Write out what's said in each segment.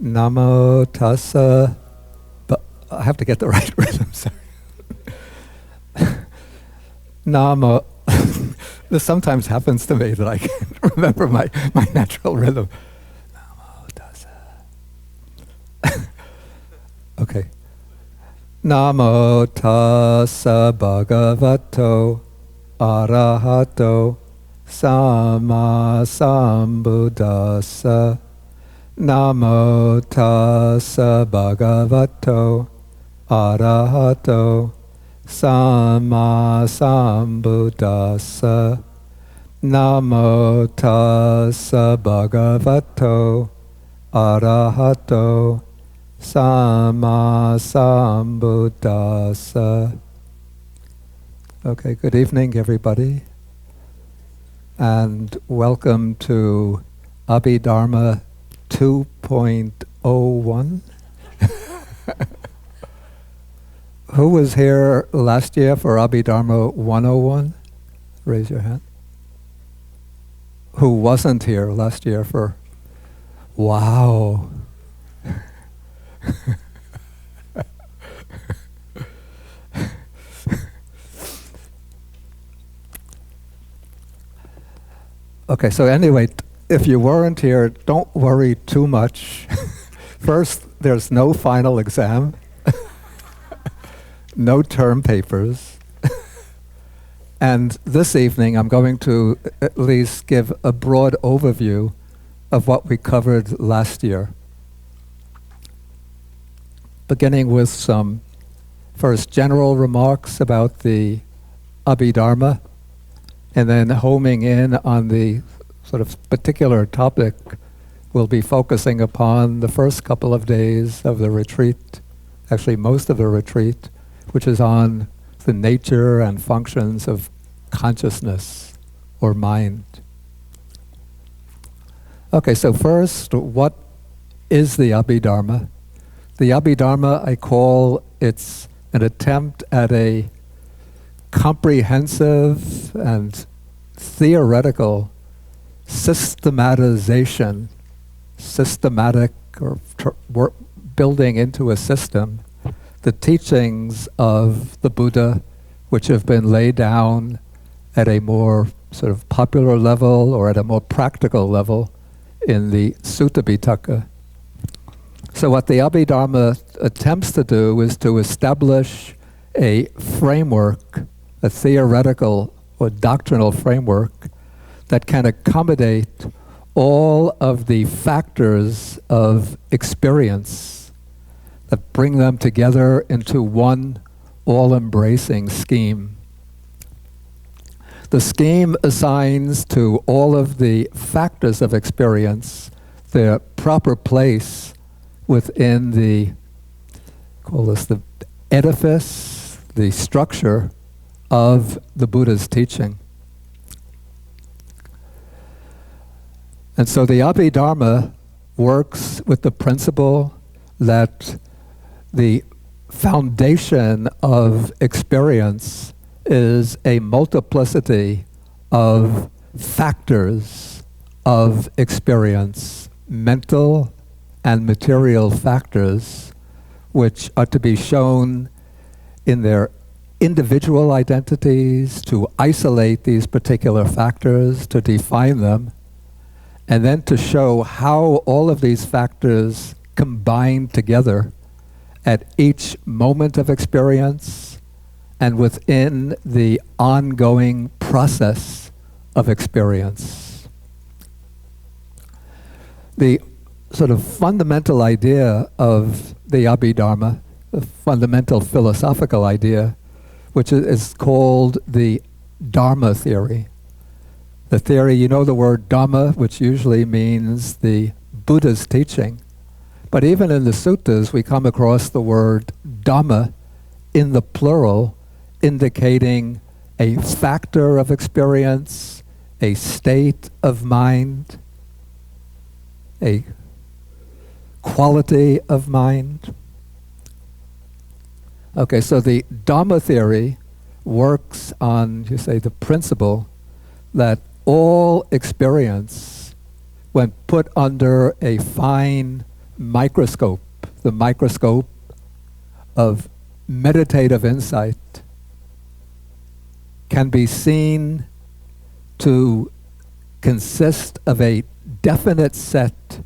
Namo tassa. But I have to get the right rhythm. Sorry. Namo. This sometimes happens to me that I can't remember my natural rhythm. Namo tassa. Okay. Namo tassa bhagavato arahato sama sambuddhassa. Namo tassa bhagavato arahato sama sambuddhassa. Namo tassa bhagavato arahato sama sambuddhassa. Okay, good evening, everybody, and welcome to Abhidhamma 2.01. Who was here last year for Abhidhamma 101? Raise your hand. Who wasn't here last year for... Wow. Okay, so anyway, if you weren't here, don't worry too much. First, there's no final exam, no term papers. And this evening, I'm going to at least give a broad overview of what we covered last year. Beginning with some first general remarks about the Abhidhamma, and then homing in on the sort of particular topic we'll be focusing upon the first couple of days of the retreat, actually most of the retreat, which is on the nature and functions of consciousness or mind. Okay, so first, what is the Abhidhamma? The Abhidhamma, I call it's an attempt at a comprehensive and theoretical systematization, systematic or building into a system, the teachings of the Buddha, which have been laid down at a more sort of popular level or at a more practical level in the Sutta Pitaka. So what the Abhidhamma attempts to do is to establish a framework, a theoretical or doctrinal framework that can accommodate all of the factors of experience, that bring them together into one all-embracing scheme. The scheme assigns to all of the factors of experience their proper place within the, call this the edifice, the structure of the Buddha's teaching. And so the Abhidhamma works with the principle that the foundation of experience is a multiplicity of factors of experience, mental and material factors, which are to be shown in their individual identities, to isolate these particular factors, to define them, and then to show how all of these factors combine together at each moment of experience and within the ongoing process of experience. The sort of fundamental idea of the Abhidhamma, the fundamental philosophical idea, which is called the Dharma theory. The theory, you know the word Dhamma, which usually means the Buddha's teaching. But even in the suttas, we come across the word Dhamma in the plural, indicating a factor of experience, a state of mind, a quality of mind. Okay, so the Dhamma theory works on, you say, the principle that all experience, when put under a fine microscope, the microscope of meditative insight, can be seen to consist of a definite set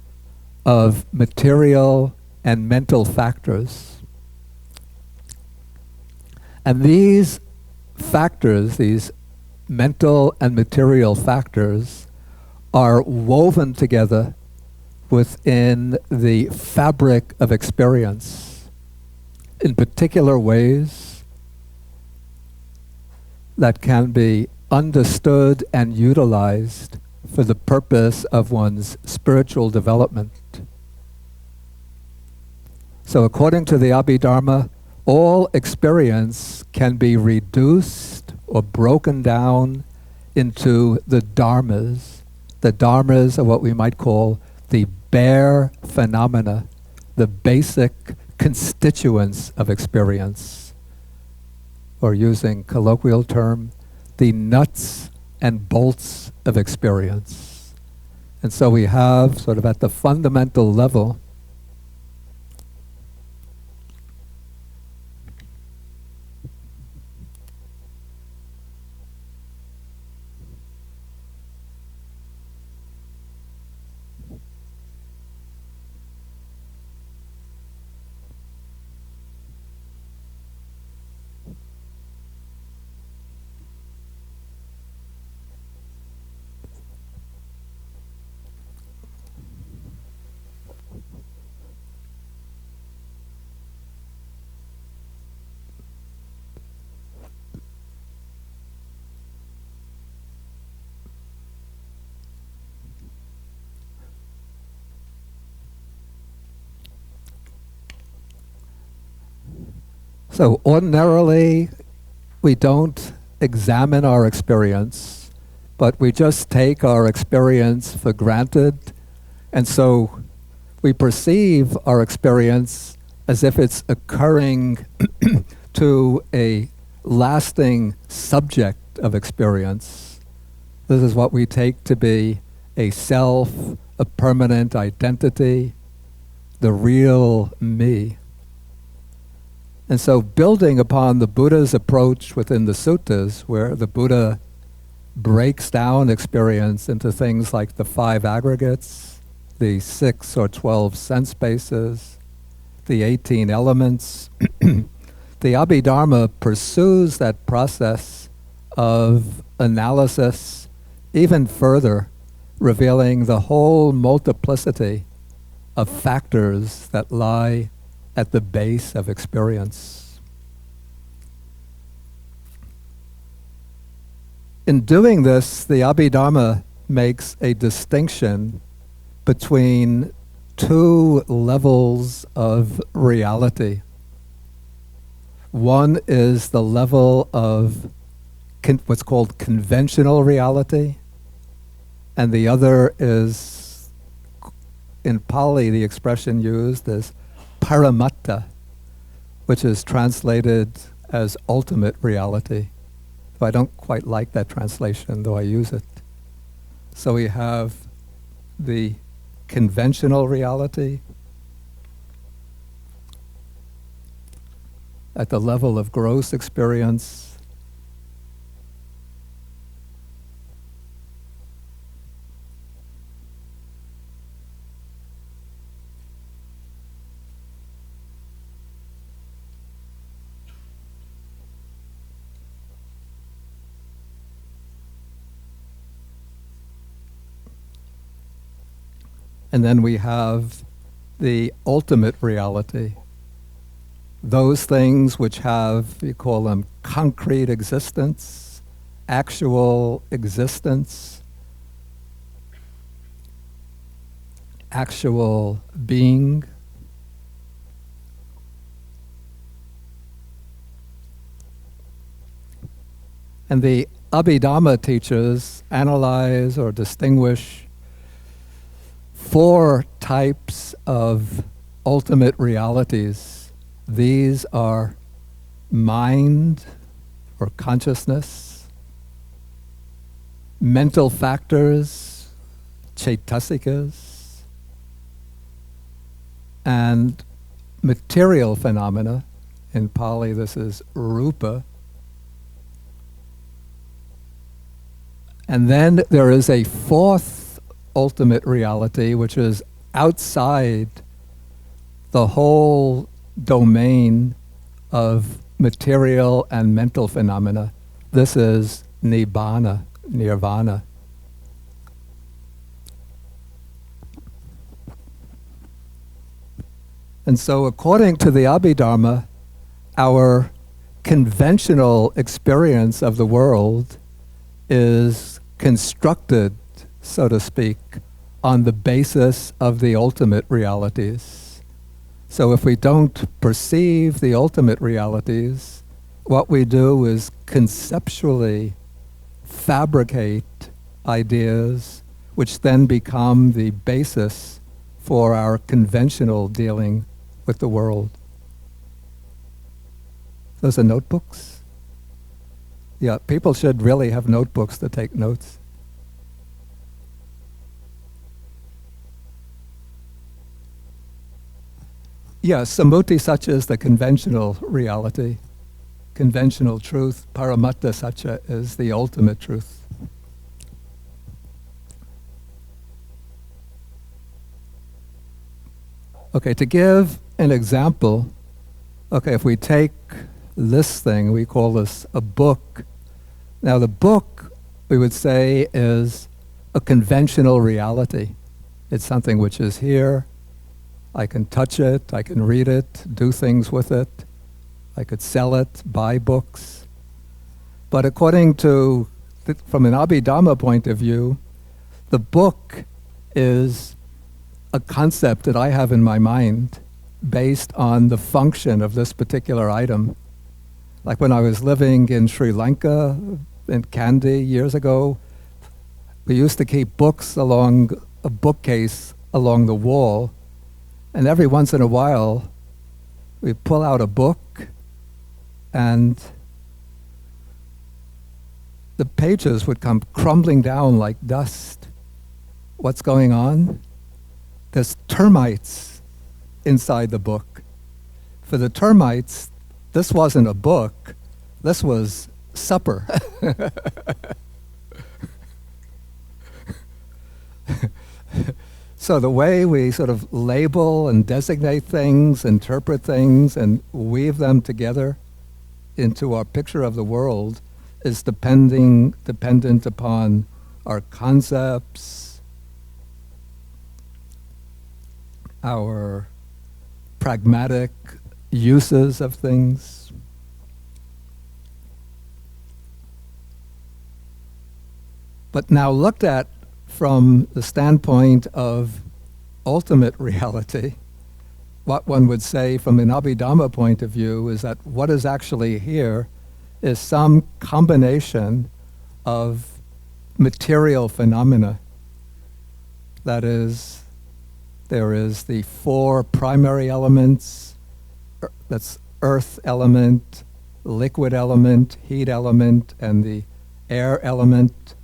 of material and mental factors. And these factors, these mental and material factors, are woven together within the fabric of experience in particular ways that can be understood and utilized for the purpose of one's spiritual development. So according to the Abhidhamma, all experience can be reduced or broken down into the dharmas. The dharmas are what we might call the bare phenomena, the basic constituents of experience, or using colloquial term, the nuts and bolts of experience. And so we have sort of at the fundamental level So ordinarily, we don't examine our experience, but we just take our experience for granted. And so we perceive our experience as if it's occurring to a lasting subject of experience. This is what we take to be a self, a permanent identity, the real me. And so building upon the Buddha's approach within the suttas, where the Buddha breaks down experience into things like the 5 aggregates, the 6 or 12 sense bases, the 18 elements, the Abhidhamma pursues that process of analysis even further, revealing the whole multiplicity of factors that lie at the base of experience. In doing this, the Abhidhamma makes a distinction between 2 levels of reality. One is the level of what's called conventional reality, and the other is, in Pali, the expression used is paramatta, which is translated as ultimate reality. Though I don't quite like that translation, though I use it. So we have the conventional reality at the level of gross experience. And then we have the ultimate reality. Those things which have, you call them concrete existence, actual existence, actual being. And the Abhidhamma teachers analyze or distinguish 4 types of ultimate realities. These are mind or consciousness, mental factors, chaitasikas, and material phenomena. In Pali, this is rupa. And then there is a fourth ultimate reality, which is outside the whole domain of material and mental phenomena. This is nibbana, nirvana. And so according to the Abhidhamma, our conventional experience of the world is constructed, so to speak, on the basis of the ultimate realities. So if we don't perceive the ultimate realities, what we do is conceptually fabricate ideas which then become the basis for our conventional dealing with the world. Those are notebooks? Yeah, people should really have notebooks to take notes. Yeah, sammuti satya is the conventional reality, conventional truth. Paramatta satya is the ultimate truth. Okay, to give an example, okay, if we take this thing, we call this a book. Now the book, we would say, is a conventional reality. It's something which is here. I can touch it, I can read it, do things with it. I could sell it, buy books. But according to, from an Abhidhamma point of view, the book is a concept that I have in my mind based on the function of this particular item. Like when I was living in Sri Lanka, in Kandy years ago, we used to keep books along a bookcase along the wall, and every once in a while we'd pull out a book and the pages would come crumbling down like dust. What's going on? There's termites inside the book. For the termites, this wasn't a book, this was supper. So the way we sort of label and designate things, interpret things, and weave them together into our picture of the world is dependent upon our concepts, our pragmatic uses of things. But now looked at from the standpoint of ultimate reality, what one would say from an Abhidhamma point of view is that what is actually here is some combination of material phenomena. That is, there is the four primary elements, that's earth element, liquid element, heat element, and the air element,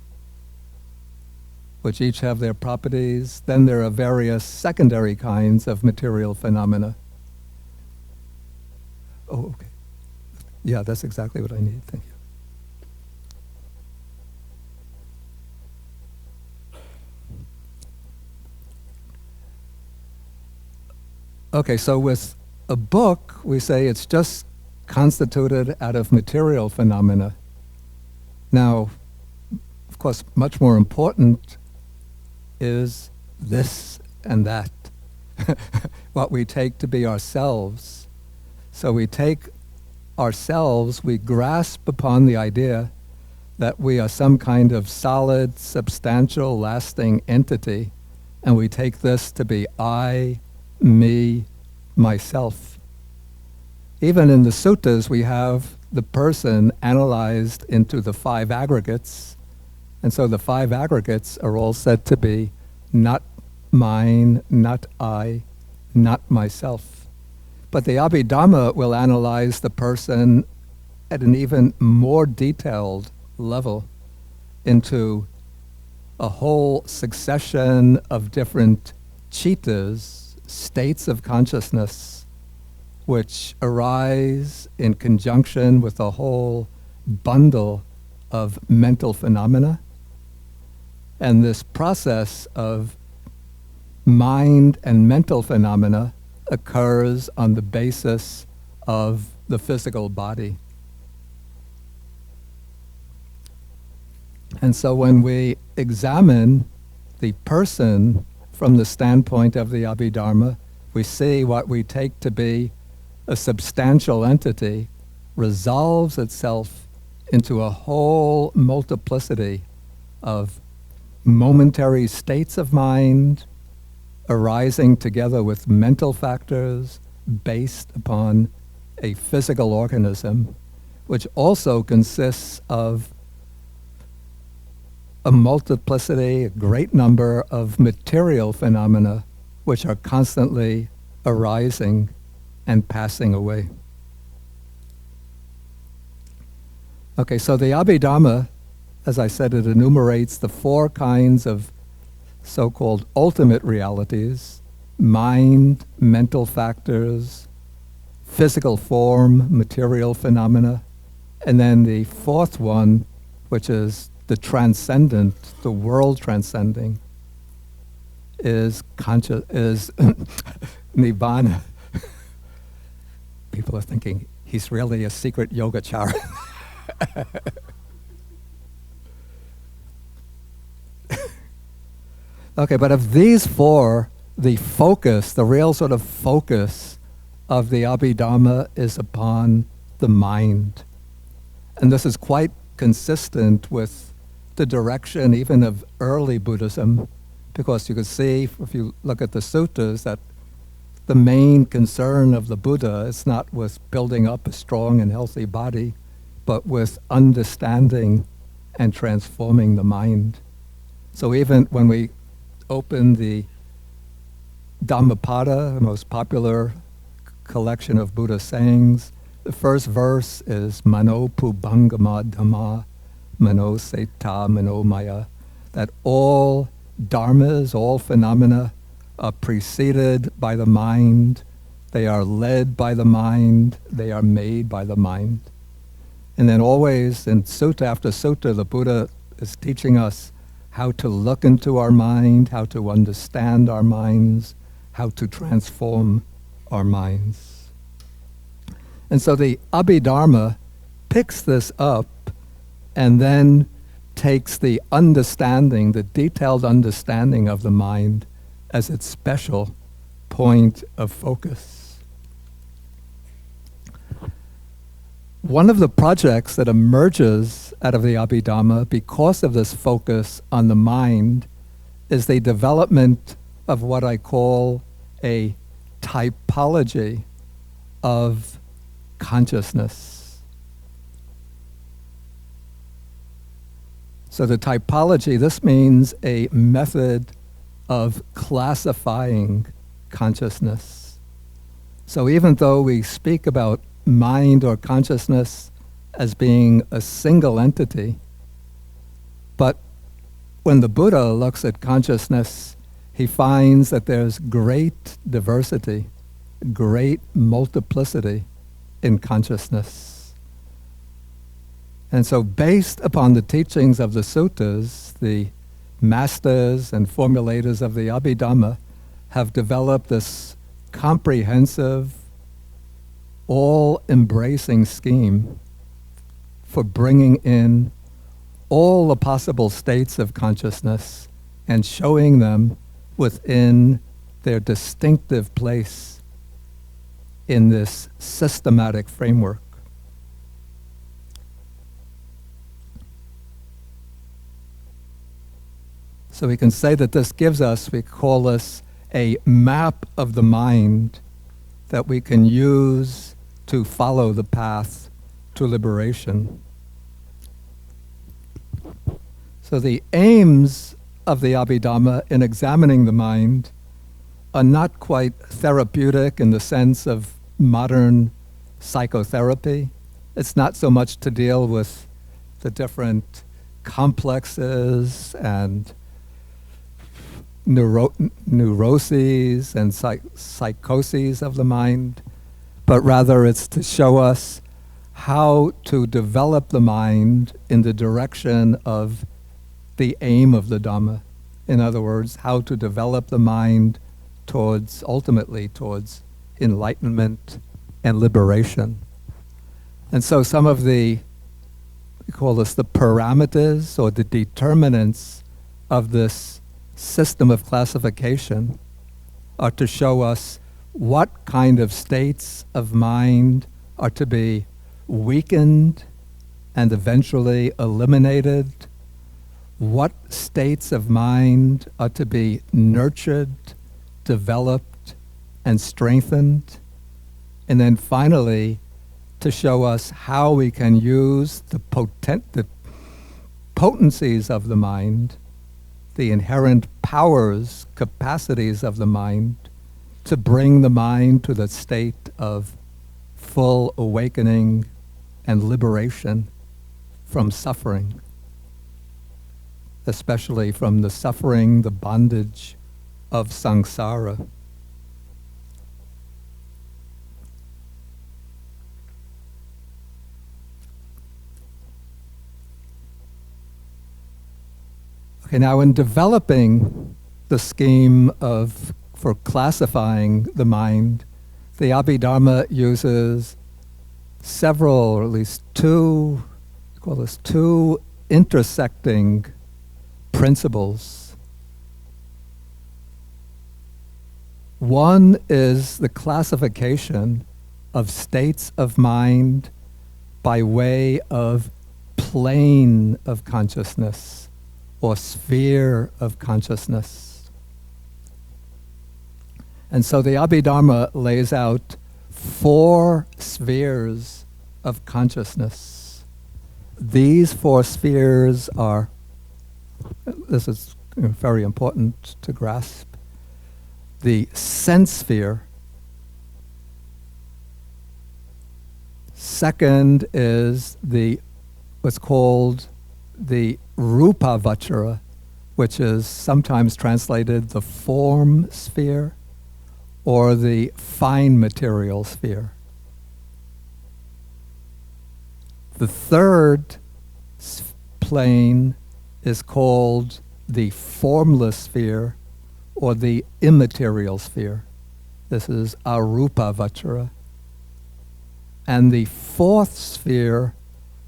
which each have their properties. Then there are various secondary kinds of material phenomena. Oh, okay. Yeah, that's exactly what I need. Thank you. Okay, so with a book, we say it's just constituted out of material phenomena. Now, of course, much more important is this and that, what we take to be ourselves. So we take ourselves, we grasp upon the idea that we are some kind of solid, substantial, lasting entity, and we take this to be I, me, myself. Even in the suttas, we have the person analyzed into the five aggregates, and so the five aggregates are all said to be not mine, not I, not myself. But the Abhidhamma will analyze the person at an even more detailed level into a whole succession of different chittas, states of consciousness which arise in conjunction with a whole bundle of mental phenomena. And this process of mind and mental phenomena occurs on the basis of the physical body. And so when we examine the person from the standpoint of the Abhidharma, we see what we take to be a substantial entity resolves itself into a whole multiplicity of momentary states of mind arising together with mental factors based upon a physical organism, which also consists of a multiplicity, a great number of material phenomena which are constantly arising and passing away. Okay, so the Abhidhamma, as I said, it enumerates the four kinds of so-called ultimate realities: mind, mental factors, physical form, material phenomena, and then the fourth one, which is the transcendent, the world transcending, is nibbana. People are thinking he's really a secret yogachara. Okay, but of these four, the focus, the real sort of focus of the Abhidhamma is upon the mind. And this is quite consistent with the direction even of early Buddhism, because you can see, if you look at the suttas, that the main concern of the Buddha is not with building up a strong and healthy body, but with understanding and transforming the mind. So even when we open the Dhammapada, the most popular collection of Buddha sayings, the first verse is Mano Pubangama Dhamma, Mano Seta Mano Maya, that all dharmas, all phenomena are preceded by the mind, they are led by the mind, they are made by the mind. And then always in sutta after sutta, the Buddha is teaching us how to look into our mind, how to understand our minds, how to transform our minds. And so the Abhidharma picks this up and then takes the understanding, the detailed understanding of the mind as its special point of focus. One of the projects that emerges out of the Abhidhamma because of this focus on the mind is the development of what I call a typology of consciousness. So the typology, this means a method of classifying consciousness. So even though we speak about mind or consciousness as being a single entity, but when the Buddha looks at consciousness, he finds that there's great diversity, great multiplicity in consciousness. And so based upon the teachings of the suttas, the masters and formulators of the Abhidhamma have developed this comprehensive, all-embracing scheme for bringing in all the possible states of consciousness and showing them within their distinctive place in this systematic framework. So we can say that this gives us, we call this a map of the mind that we can use to follow the path to liberation. So the aims of the Abhidhamma in examining the mind are not quite therapeutic in the sense of modern psychotherapy. It's not so much to deal with the different complexes and neuroses and psychoses of the mind, but rather it's to show us how to develop the mind in the direction of the aim of the Dhamma. In other words, how to develop the mind ultimately towards enlightenment and liberation. And so some of we call this the parameters or the determinants of this system of classification are to show us what kind of states of mind are to be weakened and eventually eliminated, what states of mind are to be nurtured, developed, and strengthened, and then finally to show us how we can use the potencies of the mind, the inherent powers, capacities of the mind, to bring the mind to the state of full awakening and liberation from suffering, especially from the suffering, the bondage of samsara. Okay, now in developing the scheme for classifying the mind, the Abhidhamma uses several, or at least two intersecting principles. One is the classification of states of mind by way of plane of consciousness or sphere of consciousness. And so the Abhidhamma lays out 4 spheres of consciousness. These 4 spheres are, this is very important to grasp, the sense sphere. Second is what's called the rupa vachara, which is sometimes translated the form sphere or the fine material sphere. The third plane is called the formless sphere or the immaterial sphere. This is arupa vachara. And the fourth sphere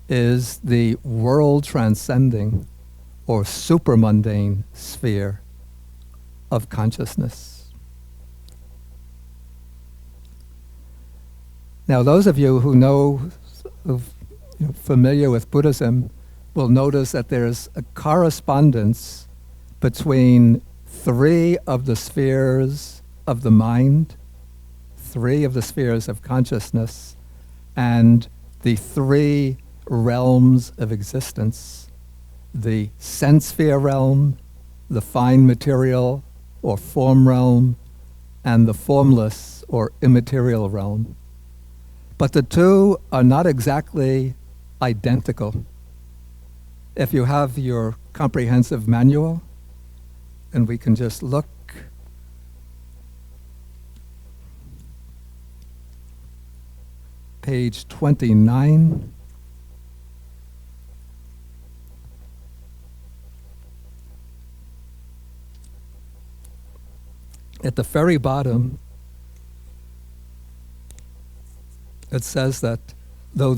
is the world transcending or supramundane sphere of consciousness. Now, those of you who familiar with Buddhism will notice that there's a correspondence between 3 of the spheres of the mind, 3 of the spheres of consciousness, and the 3 realms of existence: the sense sphere realm, the fine material or form realm, and the formless or immaterial realm. But the 2 are not exactly identical. If you have your comprehensive manual, and we can just look page 29. At the very bottom, it says that though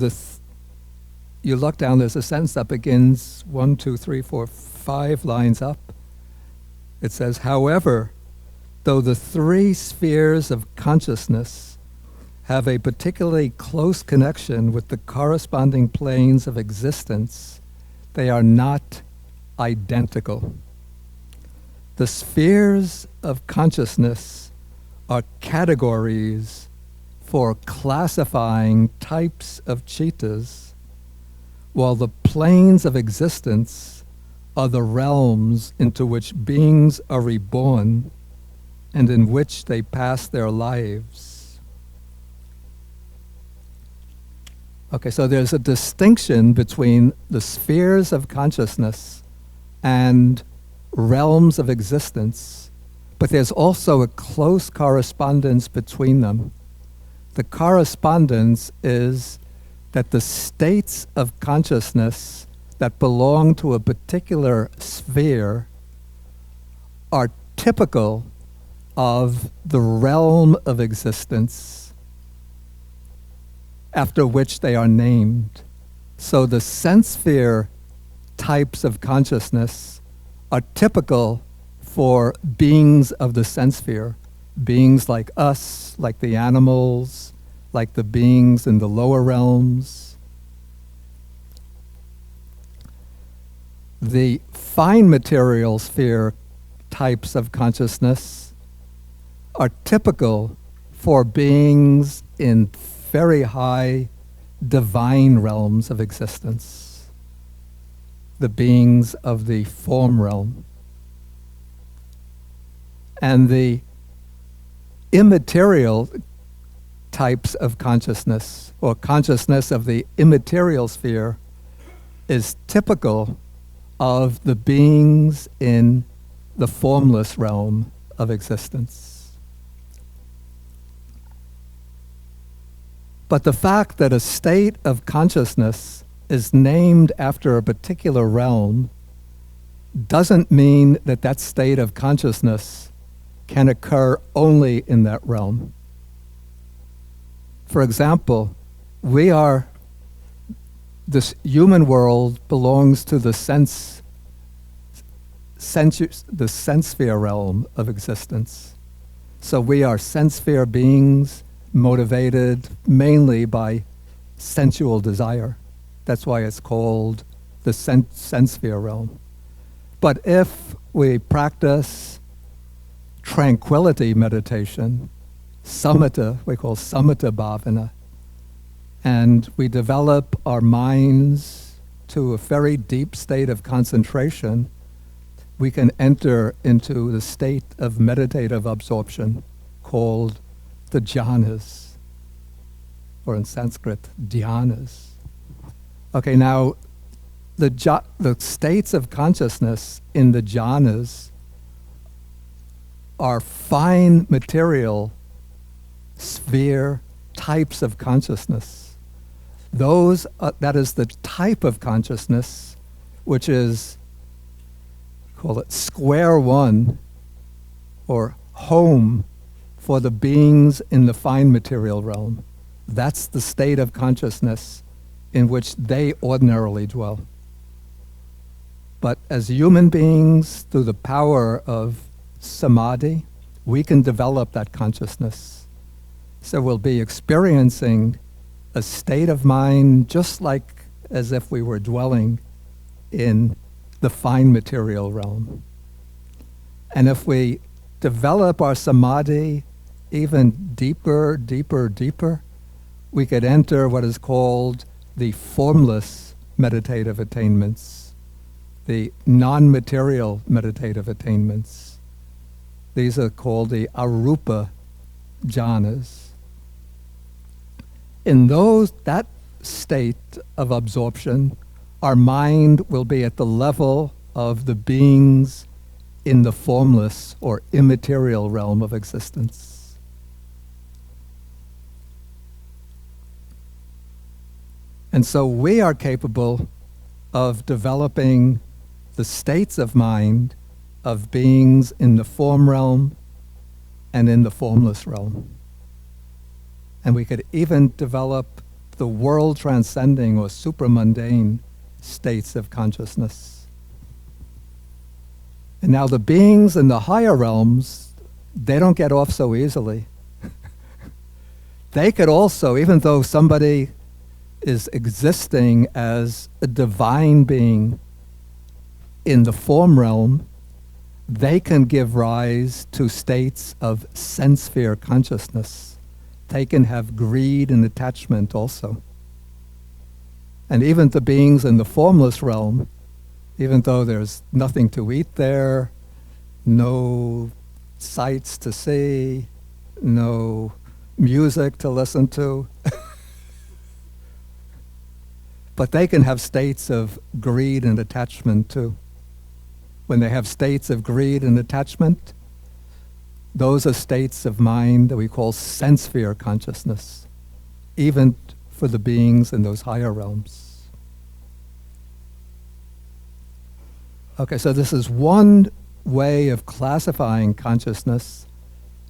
you look down, there's a sentence that begins 1, 2, 3, 4, 5 lines up. It says, however, though the 3 spheres of consciousness have a particularly close connection with the corresponding planes of existence, they are not identical. The spheres of consciousness are categories for classifying types of chittas, while the planes of existence are the realms into which beings are reborn and in which they pass their lives. Okay, so there's a distinction between the spheres of consciousness and realms of existence But there's also a close correspondence between them. The correspondence is that the states of consciousness that belong to a particular sphere are typical of the realm of existence after which they are named. So the sense sphere types of consciousness are typical for beings of the sense sphere, beings like us, like the animals, like the beings in the lower realms. The fine material sphere types of consciousness are typical for beings in very high divine realms of existence, the beings of the form realm. And the immaterial types of consciousness, or consciousness of the immaterial sphere, is typical of the beings in the formless realm of existence. But the fact that a state of consciousness is named after a particular realm doesn't mean that that state of consciousness can occur only in that realm. For example, this human world belongs to the sense sphere realm of existence. So we are sense sphere beings motivated mainly by sensual desire. That's why it's called the sense sphere realm. But if we practice tranquility meditation, samatha, we call samatha bhavana, and we develop our minds to a very deep state of concentration, we can enter into the state of meditative absorption called the jhanas, or in Sanskrit, dhyanas. Okay, now the states of consciousness in the jhanas are fine material sphere types of consciousness. Those, that is the type of consciousness which is, call it square one, or home for the beings in the fine material realm. That's the state of consciousness in which they ordinarily dwell. But as human beings, through the power of samadhi, we can develop that consciousness. So we'll be experiencing a state of mind just like as if we were dwelling in the fine material realm. And if we develop our samadhi even deeper, we could enter what is called the formless meditative attainments, the non-material meditative attainments. These are called the arupa jhanas. In that state of absorption, our mind will be at the level of the beings in the formless or immaterial realm of existence. And so we are capable of developing the states of mind of beings in the form realm and in the formless realm. And we could even develop the world transcending or supramundane states of consciousness. And now the beings in the higher realms, they don't get off so easily. They could also, even though somebody is existing as a divine being in the form realm, they can give rise to states of sense sphere consciousness. They can have greed and attachment also. And even the beings in the formless realm, even though there's nothing to eat there, no sights to see, no music to listen to, but they can have states of greed and attachment too. When they have states of greed and attachment, those are states of mind that we call sense sphere consciousness, even for the beings in those higher realms. Okay, so this is one way of classifying consciousness,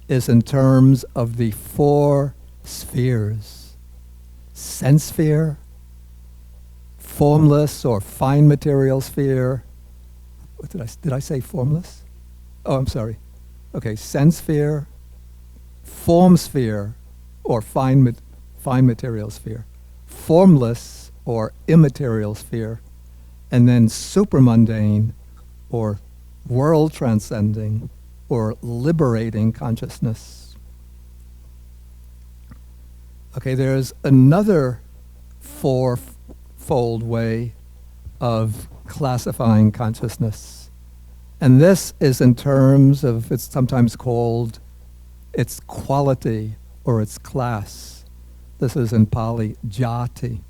is in terms of the four spheres: sense sphere, formless or fine material sphere. What did I say formless? Oh, I'm sorry. Okay, sense sphere, form sphere, or fine material sphere, formless or immaterial sphere, and then supramundane or world transcending or liberating consciousness. Okay, there's another fourfold way of classifying consciousness. And this is in terms of, it's sometimes called its quality or its class. This is in Pali, jati,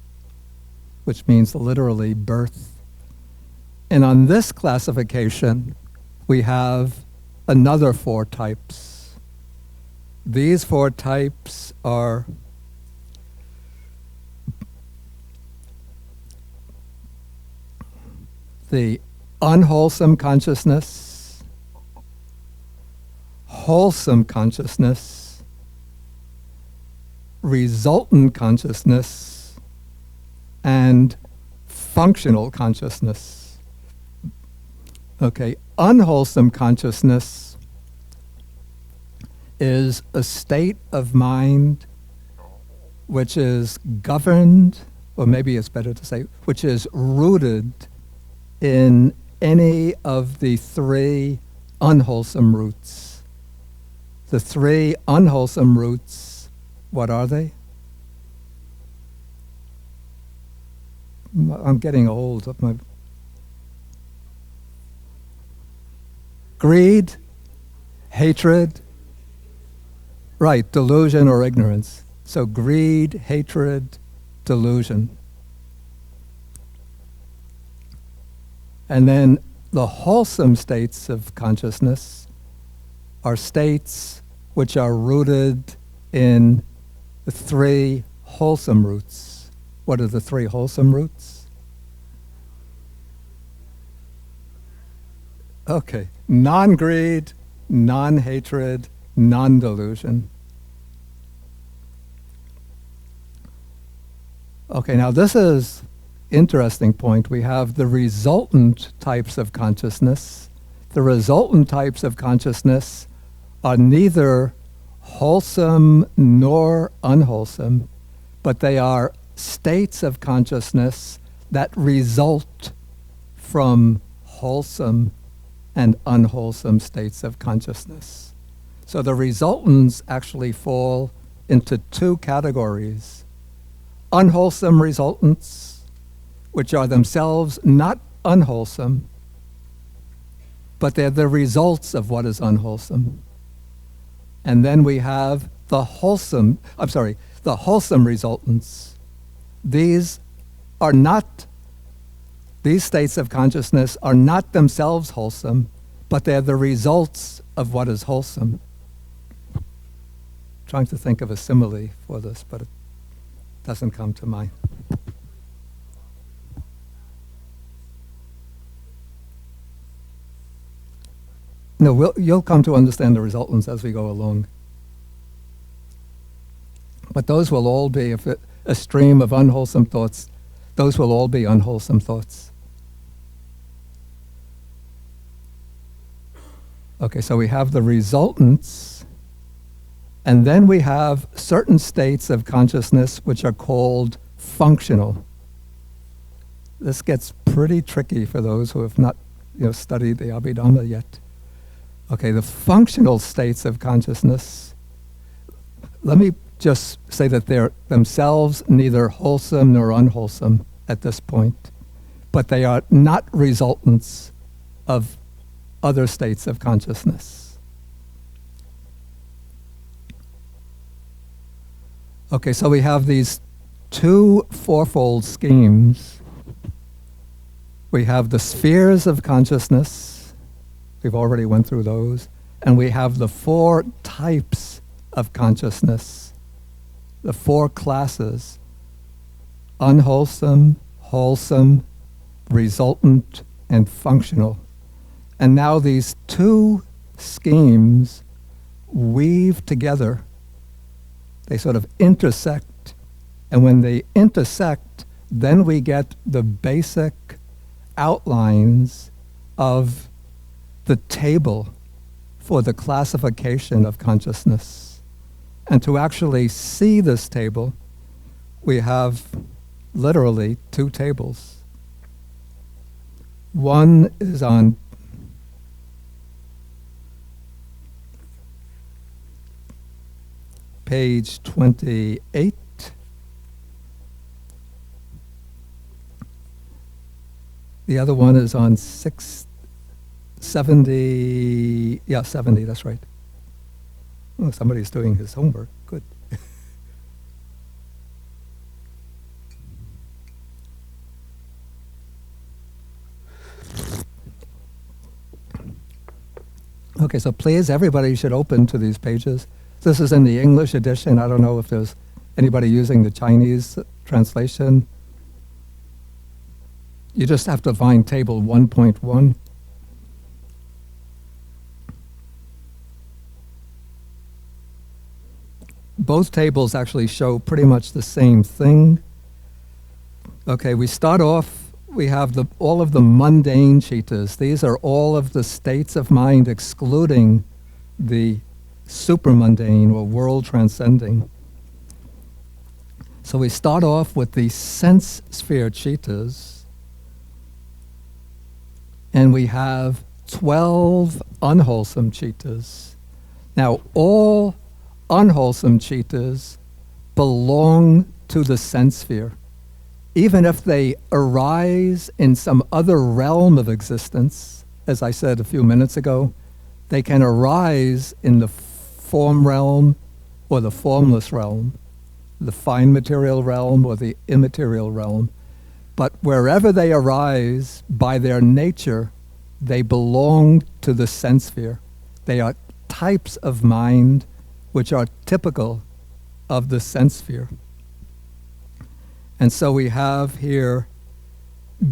which means literally birth. And on this classification, we have another four types. These four types are the unwholesome consciousness, wholesome consciousness, resultant consciousness, and functional consciousness. Okay, unwholesome consciousness is a state of mind which is governed, or maybe it's better to say, which is rooted in any of the three unwholesome roots. The three unwholesome roots, what are they? I'm getting old. Greed, hatred, right, delusion or ignorance. So greed, hatred, delusion. And then the wholesome states of consciousness are states which are rooted in the three wholesome roots. What are the three wholesome roots? Okay, non-greed, non-hatred, non-delusion. Okay, now this is interesting point. We have the resultant types of consciousness. The resultant types of consciousness are neither wholesome nor unwholesome, but they are states of consciousness that result from wholesome and unwholesome states of consciousness. So the resultants actually fall into two categories: unwholesome resultants, which are themselves not unwholesome, but they're the results of what is unwholesome. And then we have the wholesome resultants. These states of consciousness are not themselves wholesome, but they're the results of what is wholesome. Trying to think of a simile for this, but it doesn't come to mind. No, you'll come to understand the resultants as we go along. But those will all be, if a stream of unwholesome thoughts, those will all be unwholesome thoughts. Okay, so we have the resultants, and then we have certain states of consciousness which are called functional. This gets pretty tricky for those who have not studied the Abhidhamma yet. Okay, the functional states of consciousness, let me just say that they're themselves neither wholesome nor unwholesome at this point, but they are not resultants of other states of consciousness. Okay, so we have these two fourfold schemes. We have the spheres of consciousness. We've already went through those. And we have the 4 types of consciousness, the 4 classes: unwholesome, wholesome, resultant, and functional. And now these 2 schemes weave together. They sort of intersect. And when they intersect, then we get the basic outlines of the table for the classification of consciousness. And to actually see this table, we have literally 2 tables. One is on page 28. The other one is on 670. Yeah, 70, that's right. Oh, somebody's doing his homework. Good. Okay, so please, everybody should open to these pages. This is in the English edition. I don't know if there's anybody using the Chinese translation. You just have to find table 1.1. Both tables actually show pretty much the same thing. Okay, we start off, we have all of the mundane chittas. These are all of the states of mind excluding the supramundane or world transcending. So we start off with the sense sphere chittas, and we have 12 unwholesome chittas. Now, all unwholesome chittas belong to the sense sphere. Even if they arise in some other realm of existence, as I said a few minutes ago, they can arise in the form realm or the formless realm, the fine material realm or the immaterial realm. But wherever they arise, by their nature, they belong to the sense sphere. They are types of mind which are typical of the sense sphere. And so we have here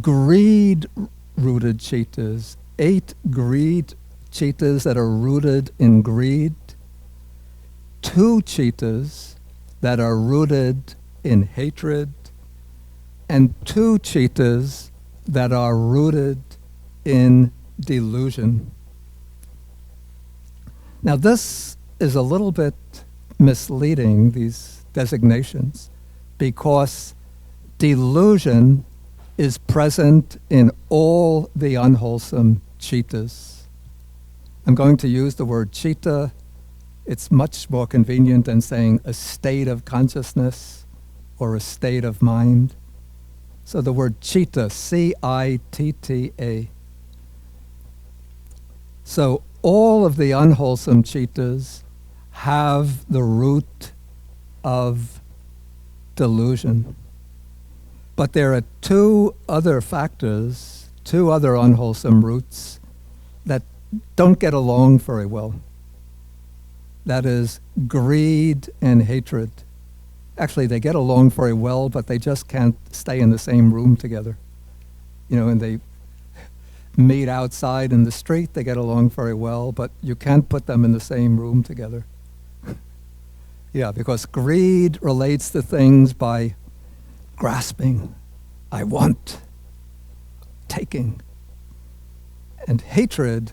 greed-rooted chittas, 8 greed chittas that are rooted in greed, 2 chittas that are rooted in hatred, and 2 chittas that are rooted in delusion. Now this is a little bit misleading, these designations, because delusion is present in all the unwholesome chittas. I'm going to use the word chitta. It's much more convenient than saying a state of consciousness or a state of mind. So the word chitta, C-I-T-T-A. So all of the unwholesome chittas have the root of delusion. But there are 2 other factors, 2 other unwholesome roots that don't get along very well. That is greed and hatred. Actually, they get along very well, but they just can't stay in the same room together. You know, and they meet outside in the street, they get along very well, but you can't put them in the same room together. Yeah, because greed relates to things by grasping, I want, taking. And hatred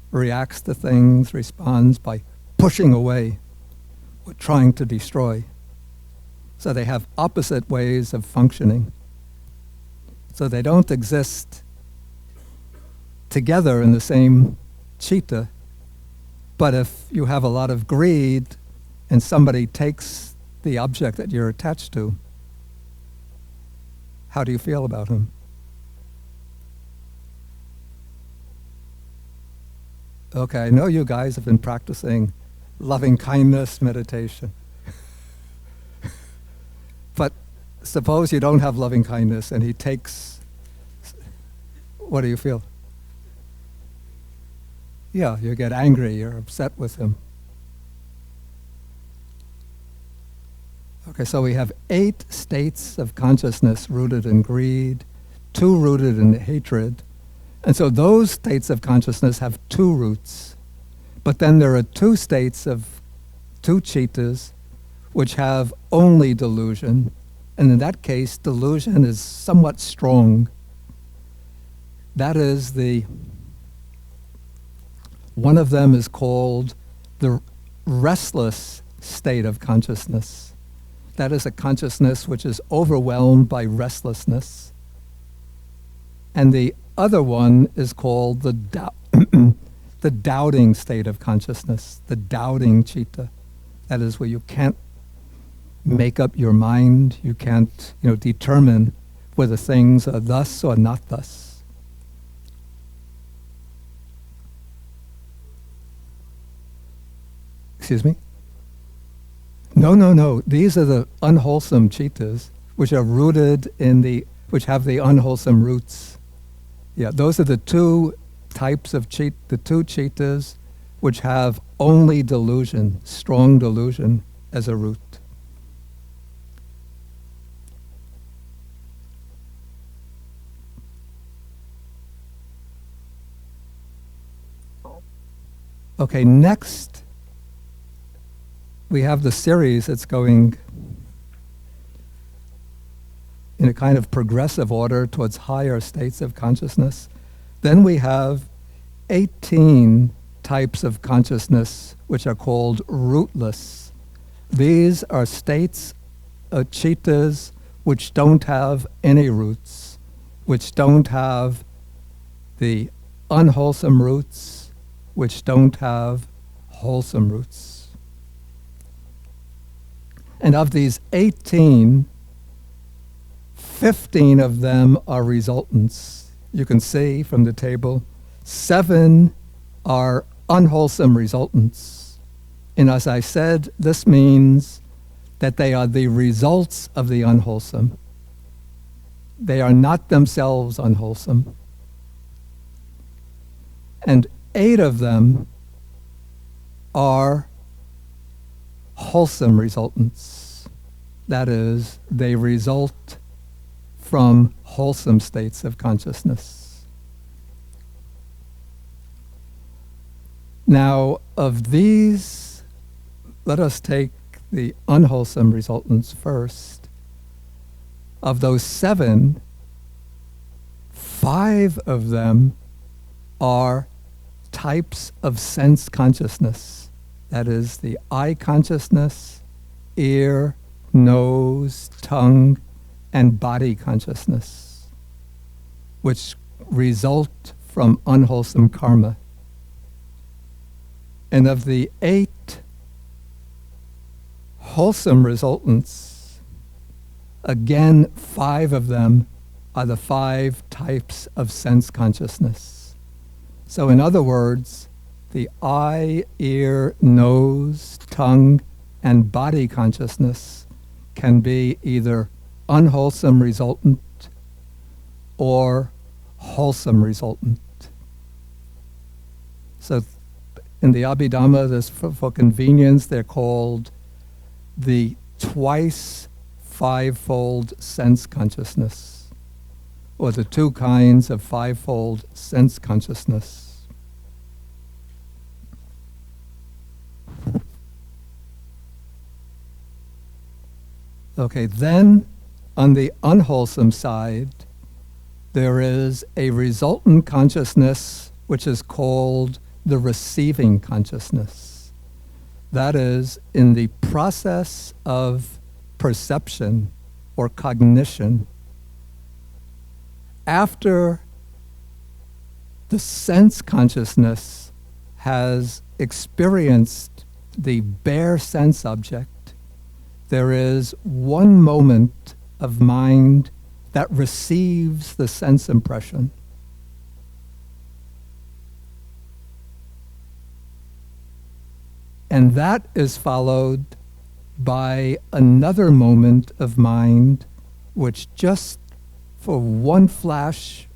reacts to things, responds by pushing away or trying to destroy. So they have opposite ways of functioning. So they don't exist together in the same chitta. But if you have a lot of greed and somebody takes the object that you're attached to, how do you feel about him? Okay, I know you guys have been practicing loving kindness meditation. But suppose you don't have loving kindness and he takes, what do you feel? Yeah, you get angry, you're upset with him. Okay, so we have 8 states of consciousness rooted in greed, 2 rooted in hatred. And so those states of consciousness have 2 roots. But then there are 2 states of 2 chittas which have only delusion. And in that case, delusion is somewhat strong. That is one of them is called the restless state of consciousness. That is a consciousness which is overwhelmed by restlessness. And the other one is called the the doubting state of consciousness, the doubting citta. That is where you can't make up your mind, you can't, determine whether things are thus or not thus. Excuse me? No. These are the unwholesome chittas, which are rooted which have the unwholesome roots. Yeah, those are the 2 types of the 2 chittas which have only delusion, strong delusion as a root. Okay, next we have the series that's going in a kind of progressive order towards higher states of consciousness. Then we have 18 types of consciousness which are called rootless. These are states, chittas, which don't have any roots, which don't have the unwholesome roots, which don't have wholesome roots. And of these 18, 15 of them are resultants. You can see from the table, 7 are unwholesome resultants. And as I said, this means that they are the results of the unwholesome. They are not themselves unwholesome. And 8 of them are wholesome resultants. That is, they result from wholesome states of consciousness. Now, of these, let us take the unwholesome resultants first. Of those 7, 5 of them are types of sense consciousness. That is the eye consciousness, ear, nose, tongue, and body consciousness, which result from unwholesome karma. And of the 8 wholesome resultants, again, 5 of them are the 5 types of sense consciousness. So in other words, the eye, ear, nose, tongue, and body consciousness can be either unwholesome resultant or wholesome resultant. So in the Abhidhamma, for convenience, they're called the twice fivefold sense consciousness, or the 2 kinds of fivefold sense consciousness. Okay, then on the unwholesome side, there is a resultant consciousness which is called the receiving consciousness. That is, in the process of perception or cognition, after the sense consciousness has experienced the bare sense object, there is one moment of mind that receives the sense impression. And that is followed by another moment of mind which just for one flash,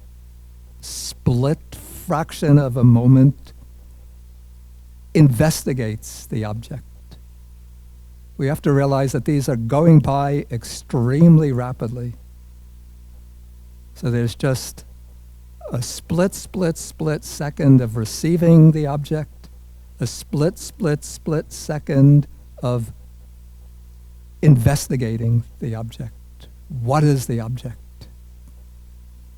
split fraction of a moment, investigates the object. We have to realize that these are going by extremely rapidly. So there's just a split second of receiving the object, a split second of investigating the object. What is the object?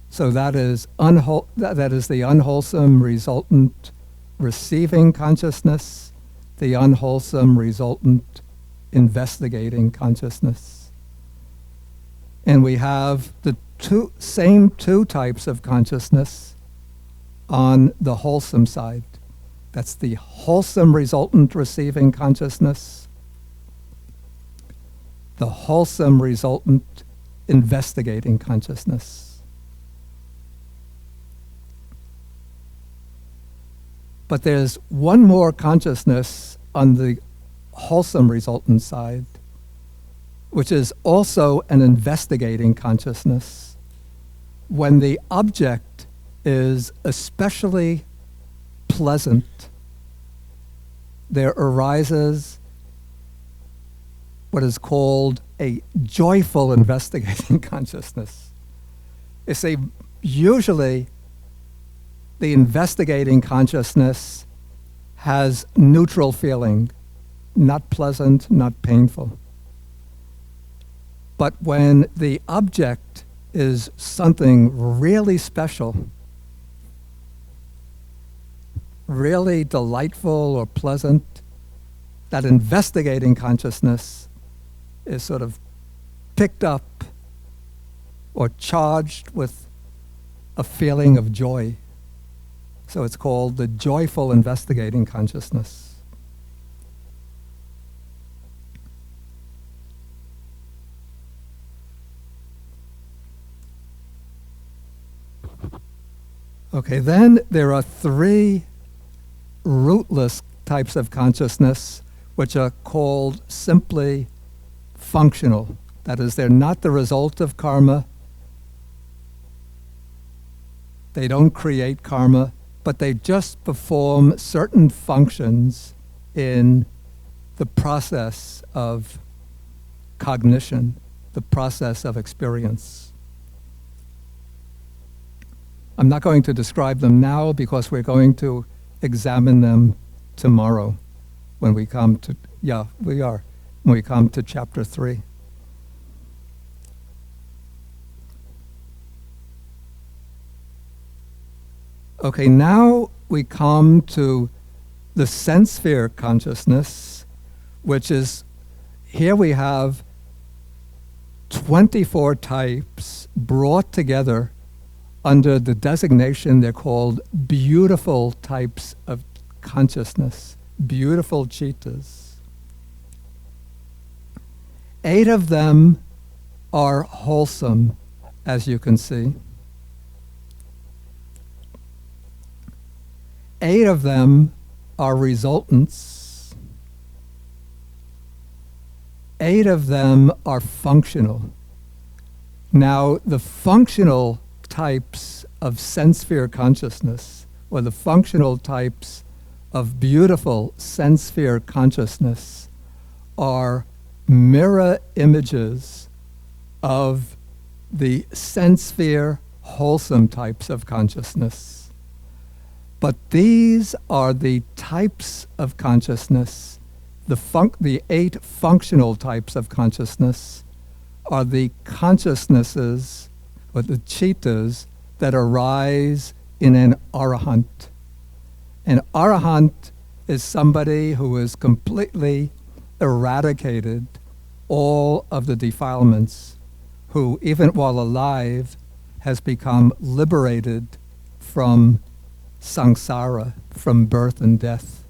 So that is the unwholesome resultant receiving consciousness, the unwholesome resultant investigating consciousness. And we have the same two types of consciousness on the wholesome side. That's the wholesome resultant receiving consciousness, the wholesome resultant investigating consciousness. But there's one more consciousness on the wholesome resultant side, which is also an investigating consciousness. When the object is especially pleasant, there arises what is called a joyful investigating consciousness. You see, usually the investigating consciousness has neutral feeling, not pleasant, not painful. But when the object is something really special, really delightful or pleasant, that investigating consciousness is sort of picked up or charged with a feeling of joy. So it's called the joyful investigating consciousness. Okay, then there are three rootless types of consciousness which are called simply functional. That is, they're not the result of karma. They don't create karma, but they just perform certain functions in the process of cognition, the process of experience. I'm not going to describe them now because we're going to examine them tomorrow when we come to, when we come to chapter 3. Okay, now we come to the sense sphere consciousness, which is, here we have 24 types brought together under the designation they're called beautiful types of consciousness, beautiful chittas. 8 of them are wholesome, as you can see. 8 of them are resultants. 8 of them are functional. Now, the functional types of sense sphere consciousness, or the functional types of beautiful sense sphere consciousness, are mirror images of the sense sphere wholesome types of consciousness. But these are the types of consciousness, the 8 functional types of consciousness are the consciousnesses or the chittas that arise in an arahant. An arahant is somebody who has completely eradicated all of the defilements, who even while alive has become liberated from samsara, from birth and death.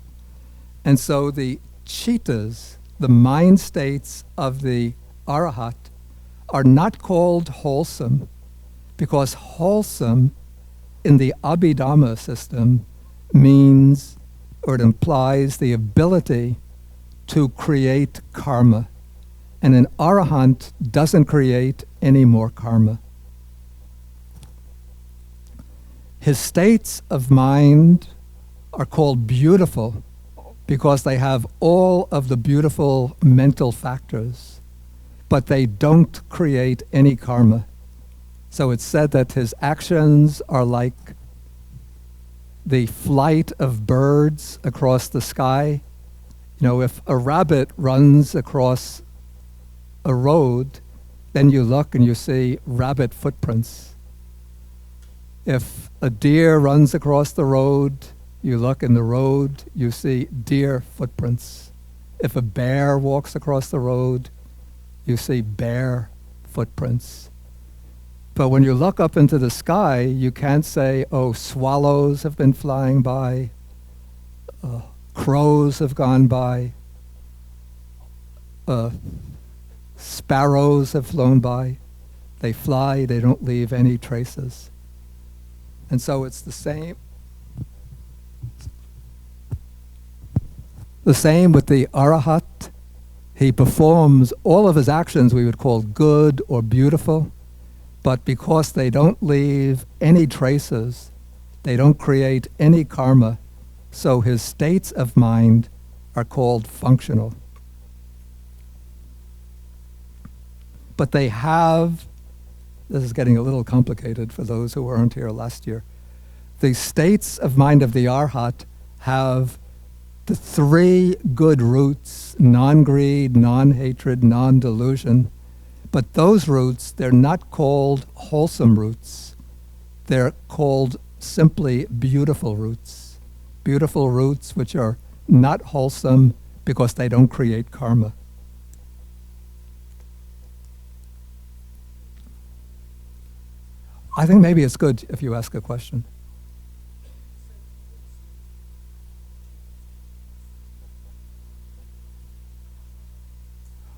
And so the chittas, the mind states of the arahat, are not called wholesome, because wholesome in the Abhidhamma system means, or it implies, the ability to create karma. And an arahant doesn't create any more karma. His states of mind are called beautiful, because they have all of the beautiful mental factors, but they don't create any karma. So it's said that his actions are like the flight of birds across the sky. You know, if a rabbit runs across a road, then you look and you see rabbit footprints. If a deer runs across the road, you look in the road, you see deer footprints. If a bear walks across the road, you see bear footprints. But when you look up into the sky, you can't say, oh, swallows have been flying by, crows have gone by, sparrows have flown by. They fly, they don't leave any traces. And so it's the same. The same with the Arahat. He performs all of his actions we would call good or beautiful, but because they don't leave any traces, they don't create any karma, so his states of mind are called functional. But they have, this is getting a little complicated for those who weren't here last year, the states of mind of the Arhat have the three good roots: non-greed, non-hatred, non-delusion. But those roots, they're not called wholesome roots. They're called simply beautiful roots. Beautiful roots which are not wholesome because they don't create karma. I think maybe it's good if you ask a question.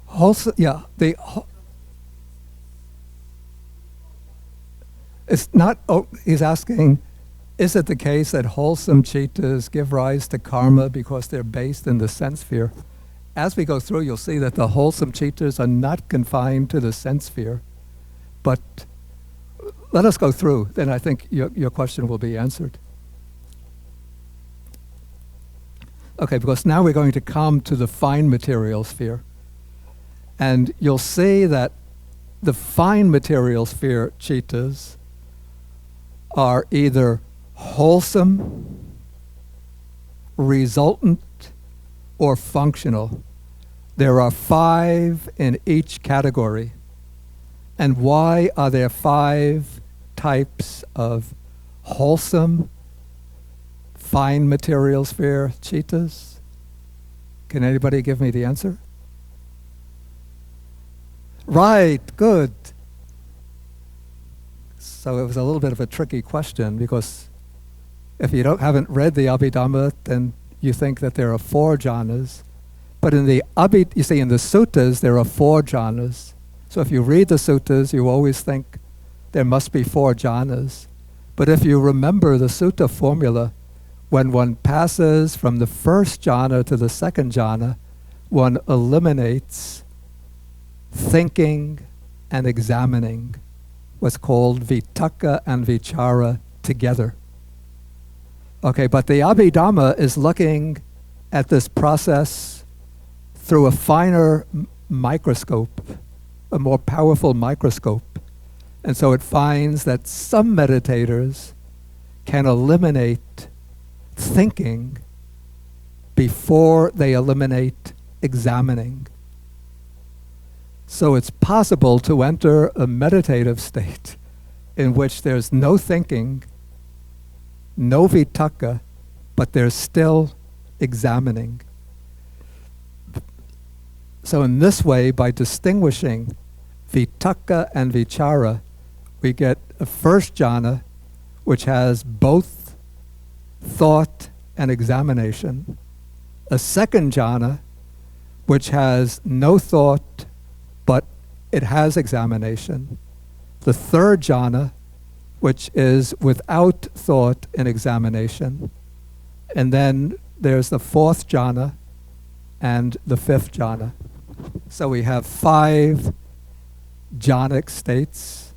Wholesome, yeah, it's not, he's asking, is it the case that wholesome chittas give rise to karma because they're based in the sense sphere? As we go through, you'll see that the wholesome chittas are not confined to the sense sphere. But let us go through, then I think your question will be answered. Okay, because now we're going to come to the fine material sphere. And you'll see that the fine material sphere chittas are either wholesome, resultant, or functional. There are 5 in each category. And why are there 5 types of wholesome, fine material sphere chittas? Can anybody give me the answer? Right, good. So it was a little bit of a tricky question, because if you haven't read the Abhidhamma, then you think that there are 4 jhanas. But in the you see, in the suttas, there are 4 jhanas. So if you read the suttas, you always think there must be 4 jhanas. But if you remember the sutta formula, when one passes from the first jhana to the second jhana, one eliminates thinking and examining, what's called vitaka and vichara together. Okay, but the Abhidhamma is looking at this process through a finer microscope, a more powerful microscope. And so it finds that some meditators can eliminate thinking before they eliminate examining. So it's possible to enter a meditative state in which there's no thinking, no vitaka, but there's still examining. So in this way, by distinguishing vitaka and vichara, we get a first jhana which has both thought and examination, a second jhana which has no thought but it has examination, the third jhana which is without thought and examination, and then there's the fourth jhana and the fifth jhana. So we have 5 jhanic states.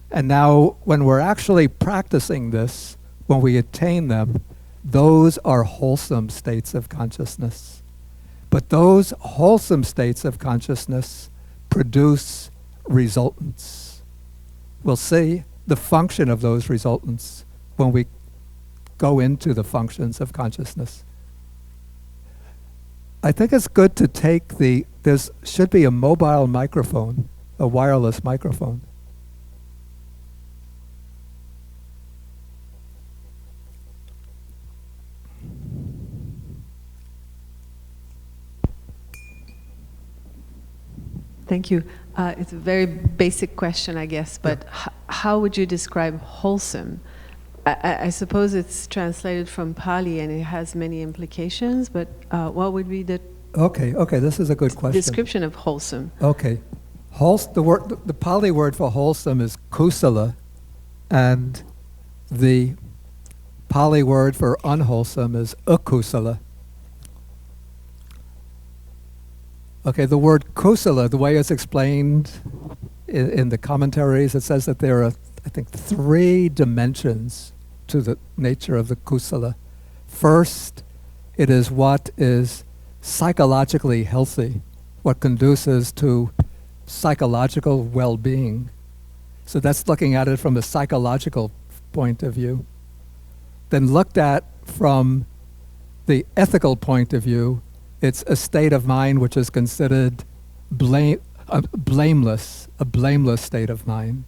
And now when we're actually practicing this, when we attain them, those are wholesome states of consciousness. But those wholesome states of consciousness produce resultants. We'll see the function of those resultants when we go into the functions of consciousness. I think it's good to take there should be a mobile microphone, a wireless microphone. Thank you. It's a very basic question, I guess, but how would you describe wholesome? I suppose it's translated from Pali and it has many implications, but what would be the Okay, this is a good question. description of wholesome? Okay. The Pali word for wholesome is kusala, and the Pali word for unwholesome is akusala. Okay, the word kusala, the way it's explained in the commentaries, it says that there are, I think, 3 dimensions to the nature of the kusala. First, it is what is psychologically healthy, what conduces to psychological well-being. So that's looking at it from a psychological point of view. Then looked at from the ethical point of view, it's a state of mind which is considered blameless, a blameless state of mind,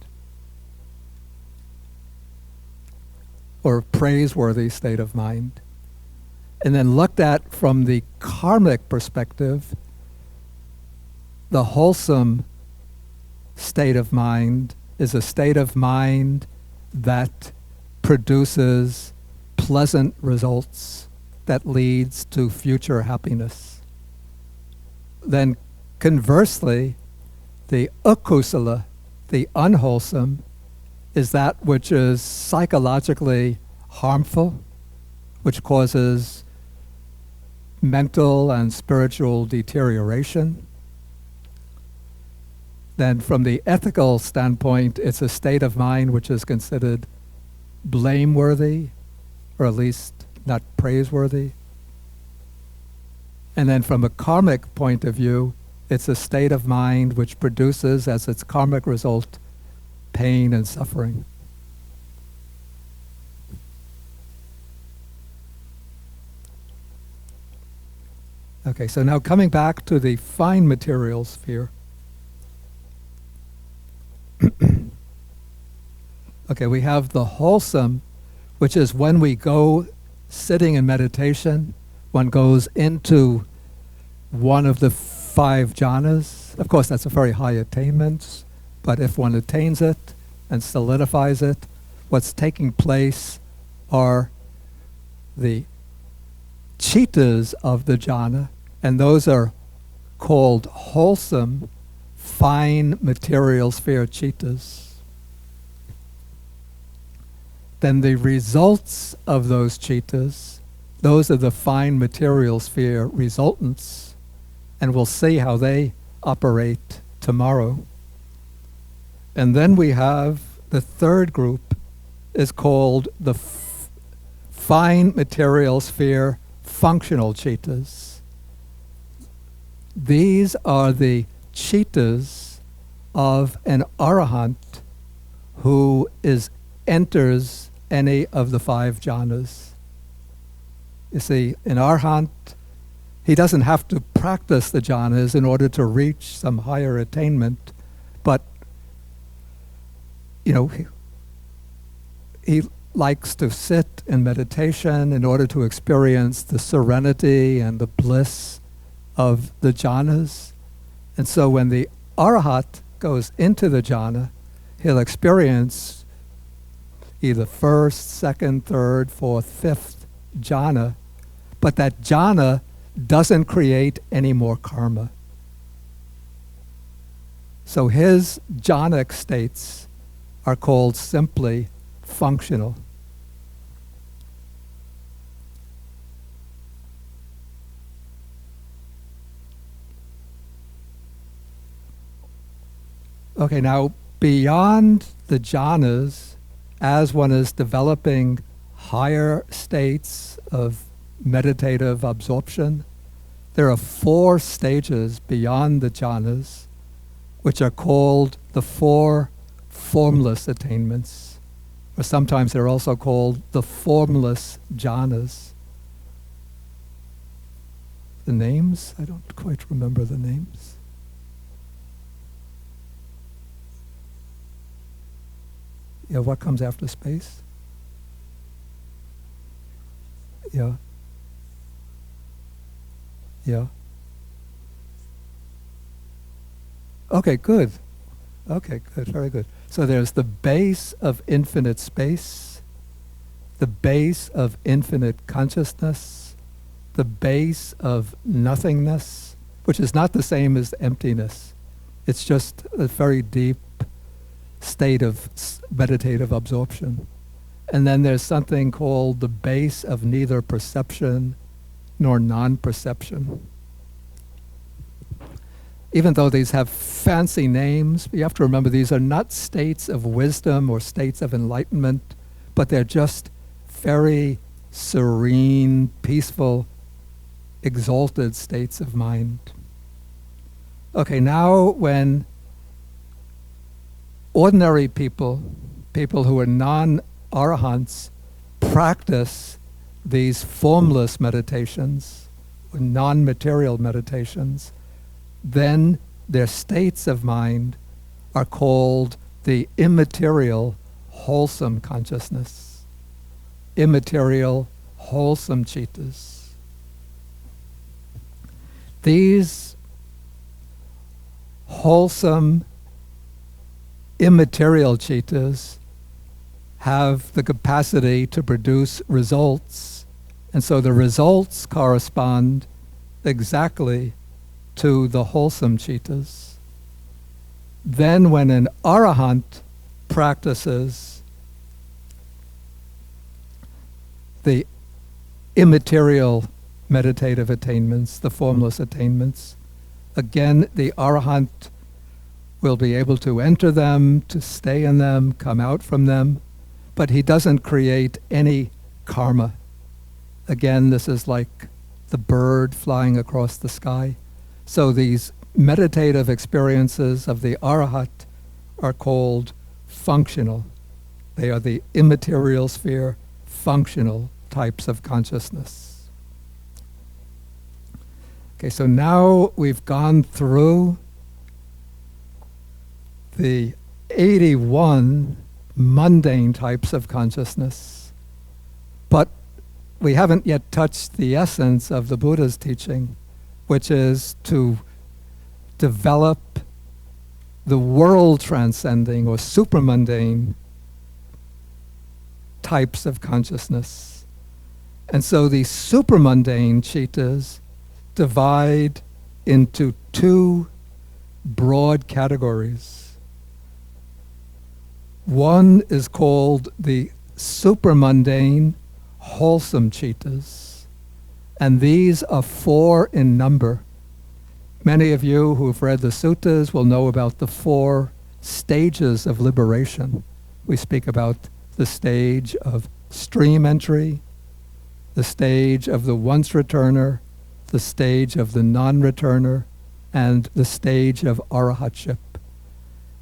or a praiseworthy state of mind. And then looked at from the karmic perspective, the wholesome state of mind is a state of mind that produces pleasant results that leads to future happiness. Then conversely, the akusala, the unwholesome, is that which is psychologically harmful, which causes mental and spiritual deterioration. Then from the ethical standpoint, it's a state of mind which is considered blameworthy, or at least not praiseworthy. And then from a karmic point of view, it's a state of mind which produces as its karmic result pain and suffering. Okay, so now coming back to the fine material sphere. Okay, we have the wholesome, which is when we go sitting in meditation, one goes into one of the 5 jhanas. Of course, that's a very high attainment, but if one attains it and solidifies it, what's taking place are the chittas of the jhana, and those are called wholesome, fine material sphere chittas. Then the results of those chittas, those are the fine material sphere resultants, and we'll see how they operate tomorrow. And then we have the third group is called the fine material sphere functional chittas. These are the chittas of an arahant who enters any of the 5 jhanas. You see, an arahant, he doesn't have to practice the jhanas in order to reach some higher attainment, but he likes to sit in meditation in order to experience the serenity and the bliss of the jhanas. And so when the arahat goes into the jhana, he'll experience either first, second, third, fourth, fifth jhana, but that jhana doesn't create any more karma. So his jhanic states are called simply functional. Okay, now beyond the jhanas, as one is developing higher states of meditative absorption. There are 4 stages beyond the jhanas, which are called the 4 formless attainments, or sometimes they're also called the formless jhanas. The names? I don't quite remember the names. Yeah, what comes after space? Yeah. Yeah. Okay, good. Okay, good, very good. So there's the base of infinite space, the base of infinite consciousness, the base of nothingness, which is not the same as emptiness. It's just a very deep state of meditative absorption. And then there's something called the base of neither perception nor non-perception. Even though these have fancy names, you have to remember these are not states of wisdom or states of enlightenment, but they're just very serene, peaceful, exalted states of mind. Okay, now when ordinary people who are non-arahants, practice these formless meditations, non-material meditations, then their states of mind are called the immaterial, wholesome consciousness, immaterial, wholesome chittas. These wholesome, immaterial chittas have the capacity to produce results, and so the results correspond exactly to the wholesome chittas. Then when an arahant practices the immaterial meditative attainments, the formless attainments, again the arahant will be able to enter them, to stay in them, come out from them, but he doesn't create any karma. Again, this is like the bird flying across the sky. So these meditative experiences of the arahat are called functional. They are the immaterial sphere, functional types of consciousness. Okay, so now we've gone through the 81 mundane types of consciousness, but we haven't yet touched the essence of the Buddha's teaching, which is to develop the world-transcending or supramundane types of consciousness. And so the supramundane chittas divide into 2 broad categories. One is called the supramundane wholesome chittas, and these are 4 in number. Many of you who've read the suttas will know about the 4 stages of liberation. We speak about the stage of stream entry, the stage of the once returner, the stage of the non-returner, and the stage of arahatship.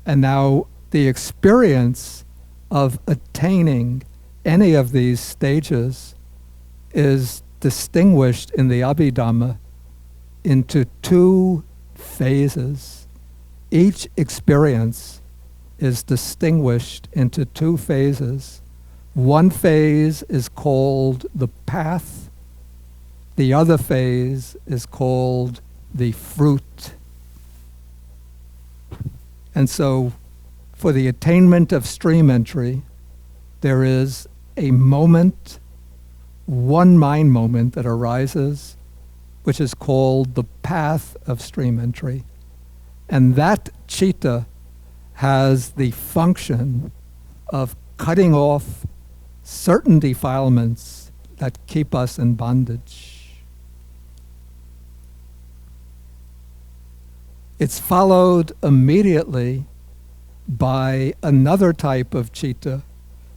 And now the experience of attaining any of these stages is distinguished in the Abhidhamma into 2 phases. Each experience is distinguished into 2 phases. One phase is called the path. The other phase is called the fruit. And so for the attainment of stream entry, there is a moment, one mind moment that arises, which is called the path of stream entry. And that citta has the function of cutting off certain defilements that keep us in bondage. It's followed immediately by another type of citta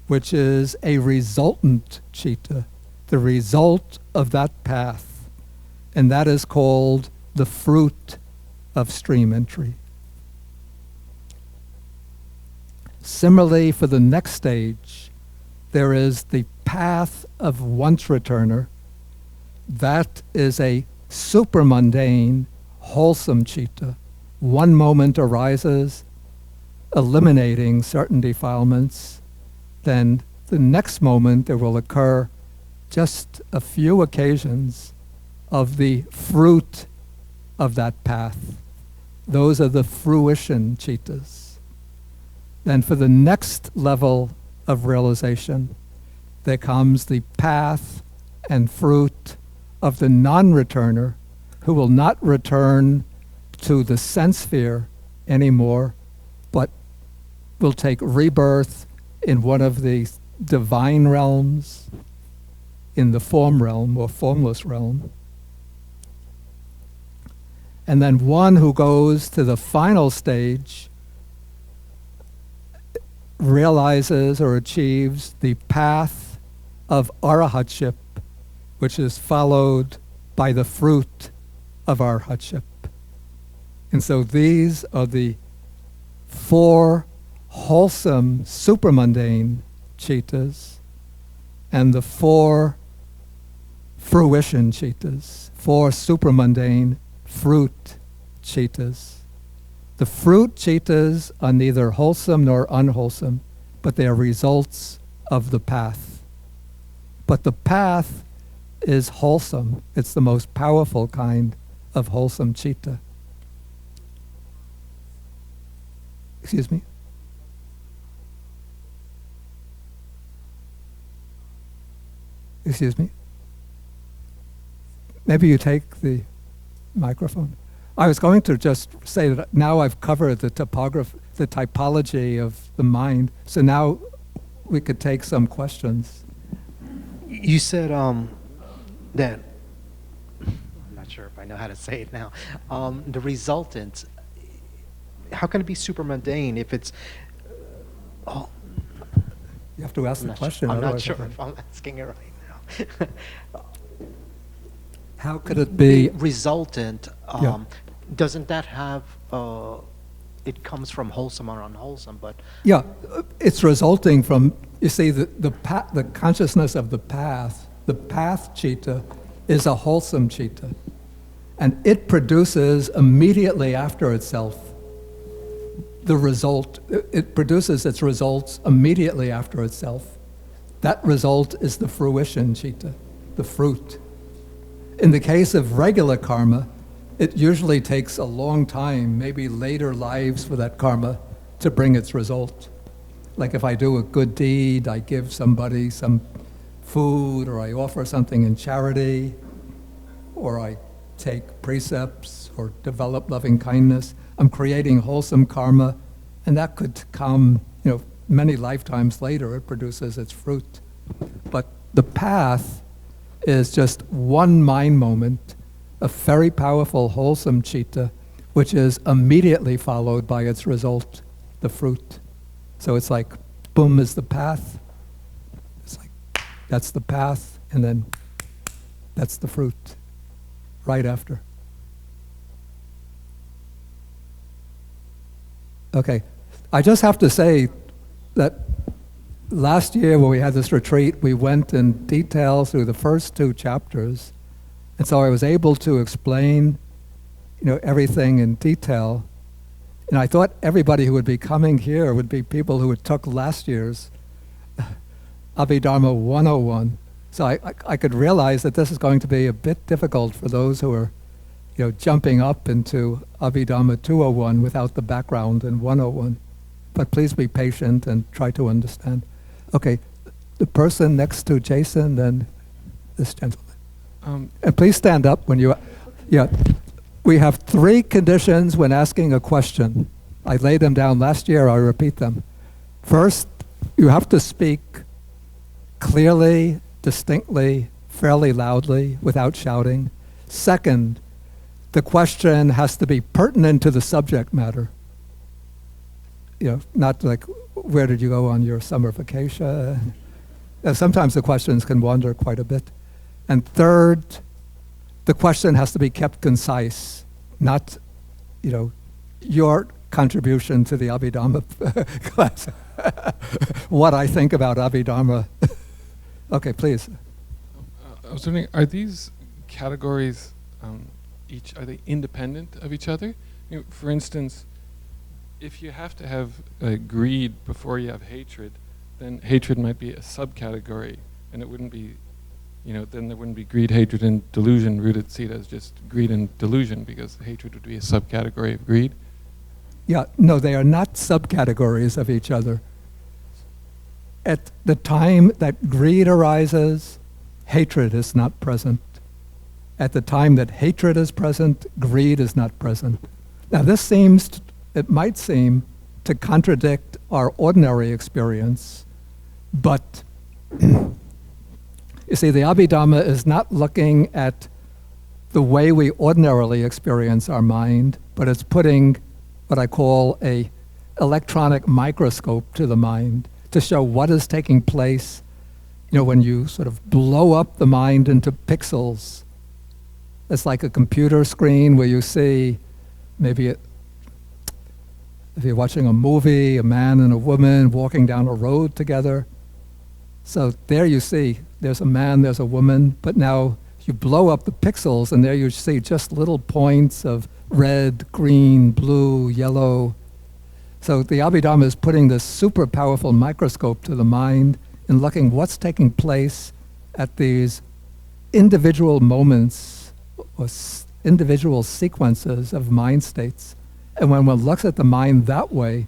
which is a resultant citta, the result of that path. And that is called the fruit of stream entry. Similarly, for the next stage, there is the path of once returner. That is a supramundane, wholesome citta. One moment arises, eliminating certain defilements. Then the next moment there will occur just a few occasions of the fruit of that path. Those are the fruition cittas. Then for the next level of realization, there comes the path and fruit of the non-returner, who will not return to the sense sphere anymore, but will take rebirth in one of the divine realms, in the form realm or formless realm. And then one who goes to the final stage realizes or achieves the path of arahatship, which is followed by the fruit of arahatship. And so these are the 4 wholesome supramundane cittas and the 4 fruition cittas, 4 supramundane fruit cittas. The fruit cittas are neither wholesome nor unwholesome, but they are results of the path. But the path is wholesome. It's the most powerful kind of wholesome citta. Excuse me? Excuse me? Maybe you take the microphone. I was going to just say that now I've covered the typology of the mind, so now we could take some questions. You said that, I'm not sure if I know how to say it now, the resultant, how can it be super mundane if it's, You have to ask the question. I'm not sure if I'm asking it right now. How could it be? The resultant, Yeah. doesn't that have, it comes from wholesome or unwholesome, but... Yeah, it's resulting from, you see, the consciousness of the path citta is a wholesome citta. And it produces immediately after itself the result. It produces its results immediately after itself. That result is the fruition citta, the fruit. In the case of regular karma, it usually takes a long time, maybe later lives for that karma to bring its result. Like if I do a good deed, I give somebody some food, or I offer something in charity, or I take precepts or develop loving kindness. I'm creating wholesome karma, and that could come, many lifetimes later, it produces its fruit. But the path is just one mind moment, a very powerful, wholesome citta, which is immediately followed by its result, the fruit. So it's like, boom is the path. It's like, that's the path, and then that's the fruit, right after. Okay, I just have to say that last year when we had this retreat, we went in detail through the first 2 chapters. And so I was able to explain, everything in detail. And I thought everybody who would be coming here would be people who took last year's Abhidhamma 101. So I could realize that this is going to be a bit difficult for those who are, jumping up into Abhidhamma 201 without the background in 101. But please be patient and try to understand. Okay, the person next to Jason, then this gentleman. And please stand up when you... Yeah, we have 3 conditions when asking a question. I laid them down last year, I repeat them. First, you have to speak clearly, distinctly, fairly loudly, without shouting. Second, the question has to be pertinent to the subject matter. not like, where did you go on your summer vacation? Sometimes the questions can wander quite a bit. And third, the question has to be kept concise, not, your contribution to the Abhidhamma class. What I think about Abhidhamma. Okay, please. I was wondering, are these categories are they independent of each other? For instance, if you have to have greed before you have hatred, then hatred might be a subcategory, and it wouldn't be, then there wouldn't be greed, hatred, and delusion rooted seed as just greed and delusion, because hatred would be a subcategory of greed. Yeah, no, they are not subcategories of each other. At the time that greed arises, hatred is not present. At the time that hatred is present, greed is not present. Now this it might seem to contradict our ordinary experience, but you see, the Abhidhamma is not looking at the way we ordinarily experience our mind, but it's putting what I call a electronic microscope to the mind to show what is taking place, when you sort of blow up the mind into pixels. It's like a computer screen where you see maybe if you're watching a movie, a man and a woman walking down a road together. So there you see, there's a man, there's a woman, but now you blow up the pixels and there you see just little points of red, green, blue, yellow. So the Abhidhamma is putting this super powerful microscope to the mind and looking what's taking place at these individual moments or individual sequences of mind states. And when one looks at the mind that way,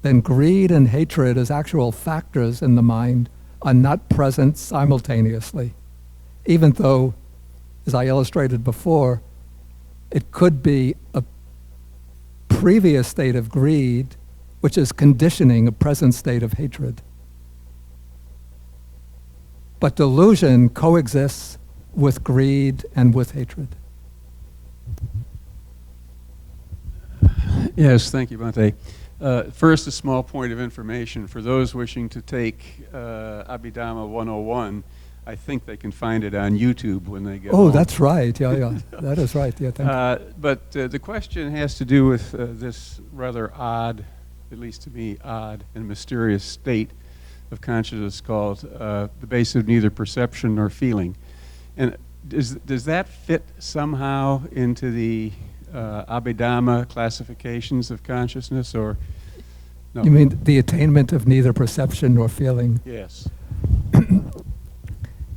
then greed and hatred as actual factors in the mind are not present simultaneously. Even though, as I illustrated before, it could be a previous state of greed, which is conditioning a present state of hatred. But delusion coexists with greed and with hatred. Yes, thank you, Bhante. First, a small point of information. For those wishing to take Abhidhamma 101, I think they can find it on YouTube when they get home. That's right. Yeah. That is right. Yeah, thank you. But the question has to do with this rather odd, at least to me, odd and mysterious state of consciousness called the base of neither perception nor feeling. And does that fit somehow into the Abhidhamma classifications of consciousness, or no? You mean the attainment of neither perception nor feeling? Yes.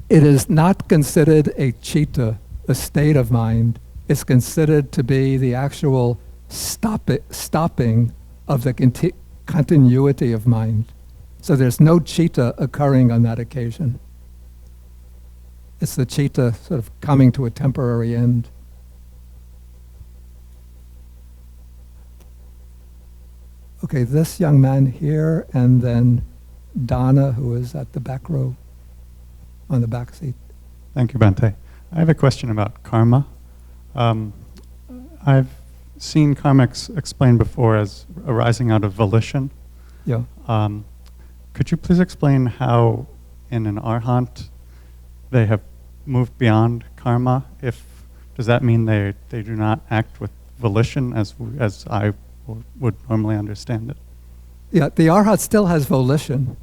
It is not considered a citta, a state of mind. It's considered to be the actual stopping of the continuity of mind. So there's no citta occurring on that occasion. It's the citta sort of coming to a temporary end. Okay, this young man here, and then Donna, who is at the back row, on the back seat. Thank you, Bhante. I have a question about karma. I've seen karma explained before as arising out of volition. Yeah. Could you please explain how, in an arhat, they have moved beyond karma? Does that mean they do not act with volition as I would normally understand it? Yeah, the arhat still has volition.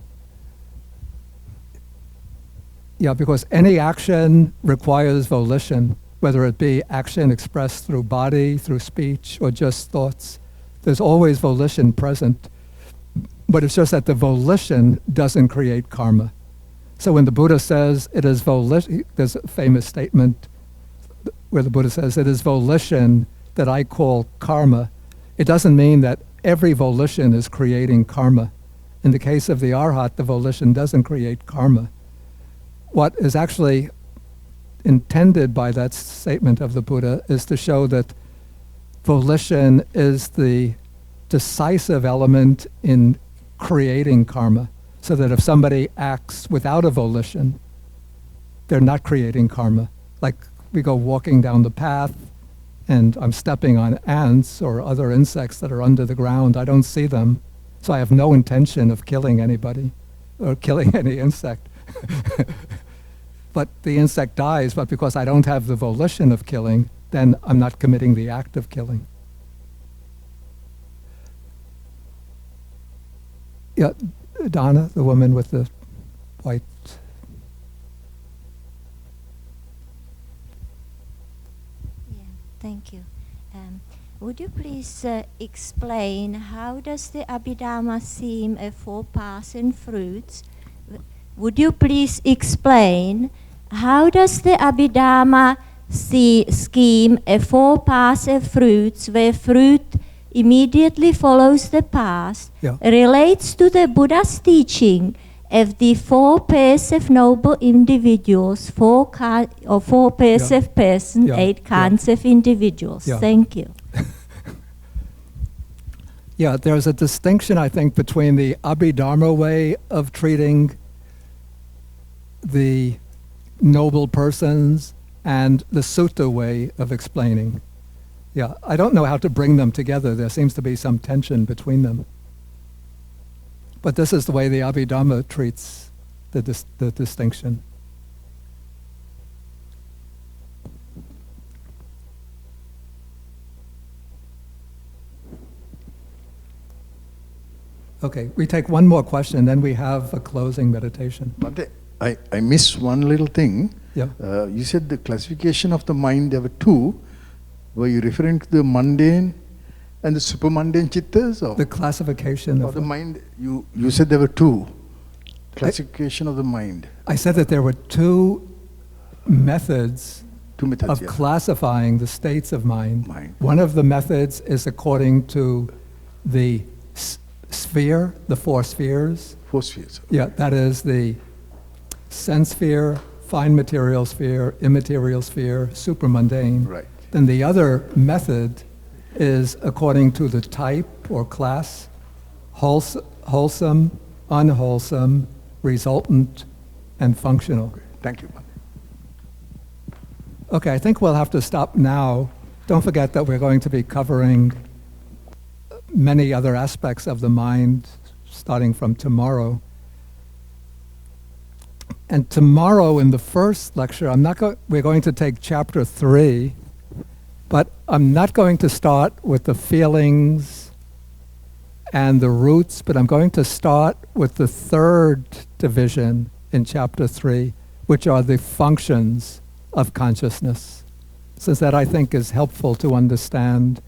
Yeah, because any action requires volition, whether it be action expressed through body, through speech, or just thoughts. There's always volition present. But it's just that the volition doesn't create karma. So when the Buddha says it is volition, there's a famous statement where the Buddha says it is volition that I call karma. It doesn't mean that every volition is creating karma. In the case of the arhat, the volition doesn't create karma. What is actually intended by that statement of the Buddha is to show that volition is the decisive element in creating karma, so that if somebody acts without a volition, they're not creating karma. Like we go walking down the path and I'm stepping on ants or other insects that are under the ground. I don't see them. So I have no intention of killing anybody or killing any insect. But the insect dies, but because I don't have the volition of killing, then I'm not committing the act of killing. Yeah, Donna, the woman with the white. Yeah, thank you. Would you please explain how does the Abhidhamma seem a four-person fruits? Would you please explain how does the Abhidhamma scheme a four-passive fruits where fruit immediately follows the past relates to the Buddha's teaching of the four pairs of noble individuals, four pairs of persons, eight kinds of individuals. Thank you. Yeah, there's a distinction, I think, between the Abhidhamma way of treating the noble persons and the sutta way of explaining. Yeah, I don't know how to bring them together. There seems to be some tension between them. But this is the way the Abhidhamma treats the distinction. Okay, we take one more question, then we have a closing meditation. But I missed one little thing. Yeah. You said the classification of the mind, there were two. Were you referring to the mundane and the supermundane chittas? Or The classification of the mind, you said there were two. Classification of the mind. I said that there were two methods of classifying the states of mind. One of the methods is according to the sphere, the four spheres. Four spheres. Yeah, that is the sense sphere, fine material sphere, immaterial sphere, supermundane. Right. Then the other method is according to the type or class, wholesome, unwholesome, resultant, and functional. Okay. Thank you. Okay, I think we'll have to stop now. Don't forget that we're going to be covering many other aspects of the mind starting from tomorrow. And tomorrow in the first lecture, we're going to take chapter 3, but I'm not going to start with the feelings and the roots, but I'm going to start with the third division in chapter 3, which are the functions of consciousness, since that I think is helpful to understand,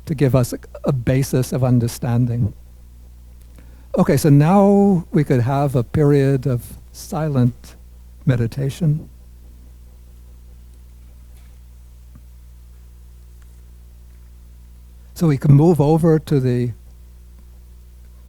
to give us a basis of understanding. Okay, so now we could have a period of silent meditation. So we can move over to the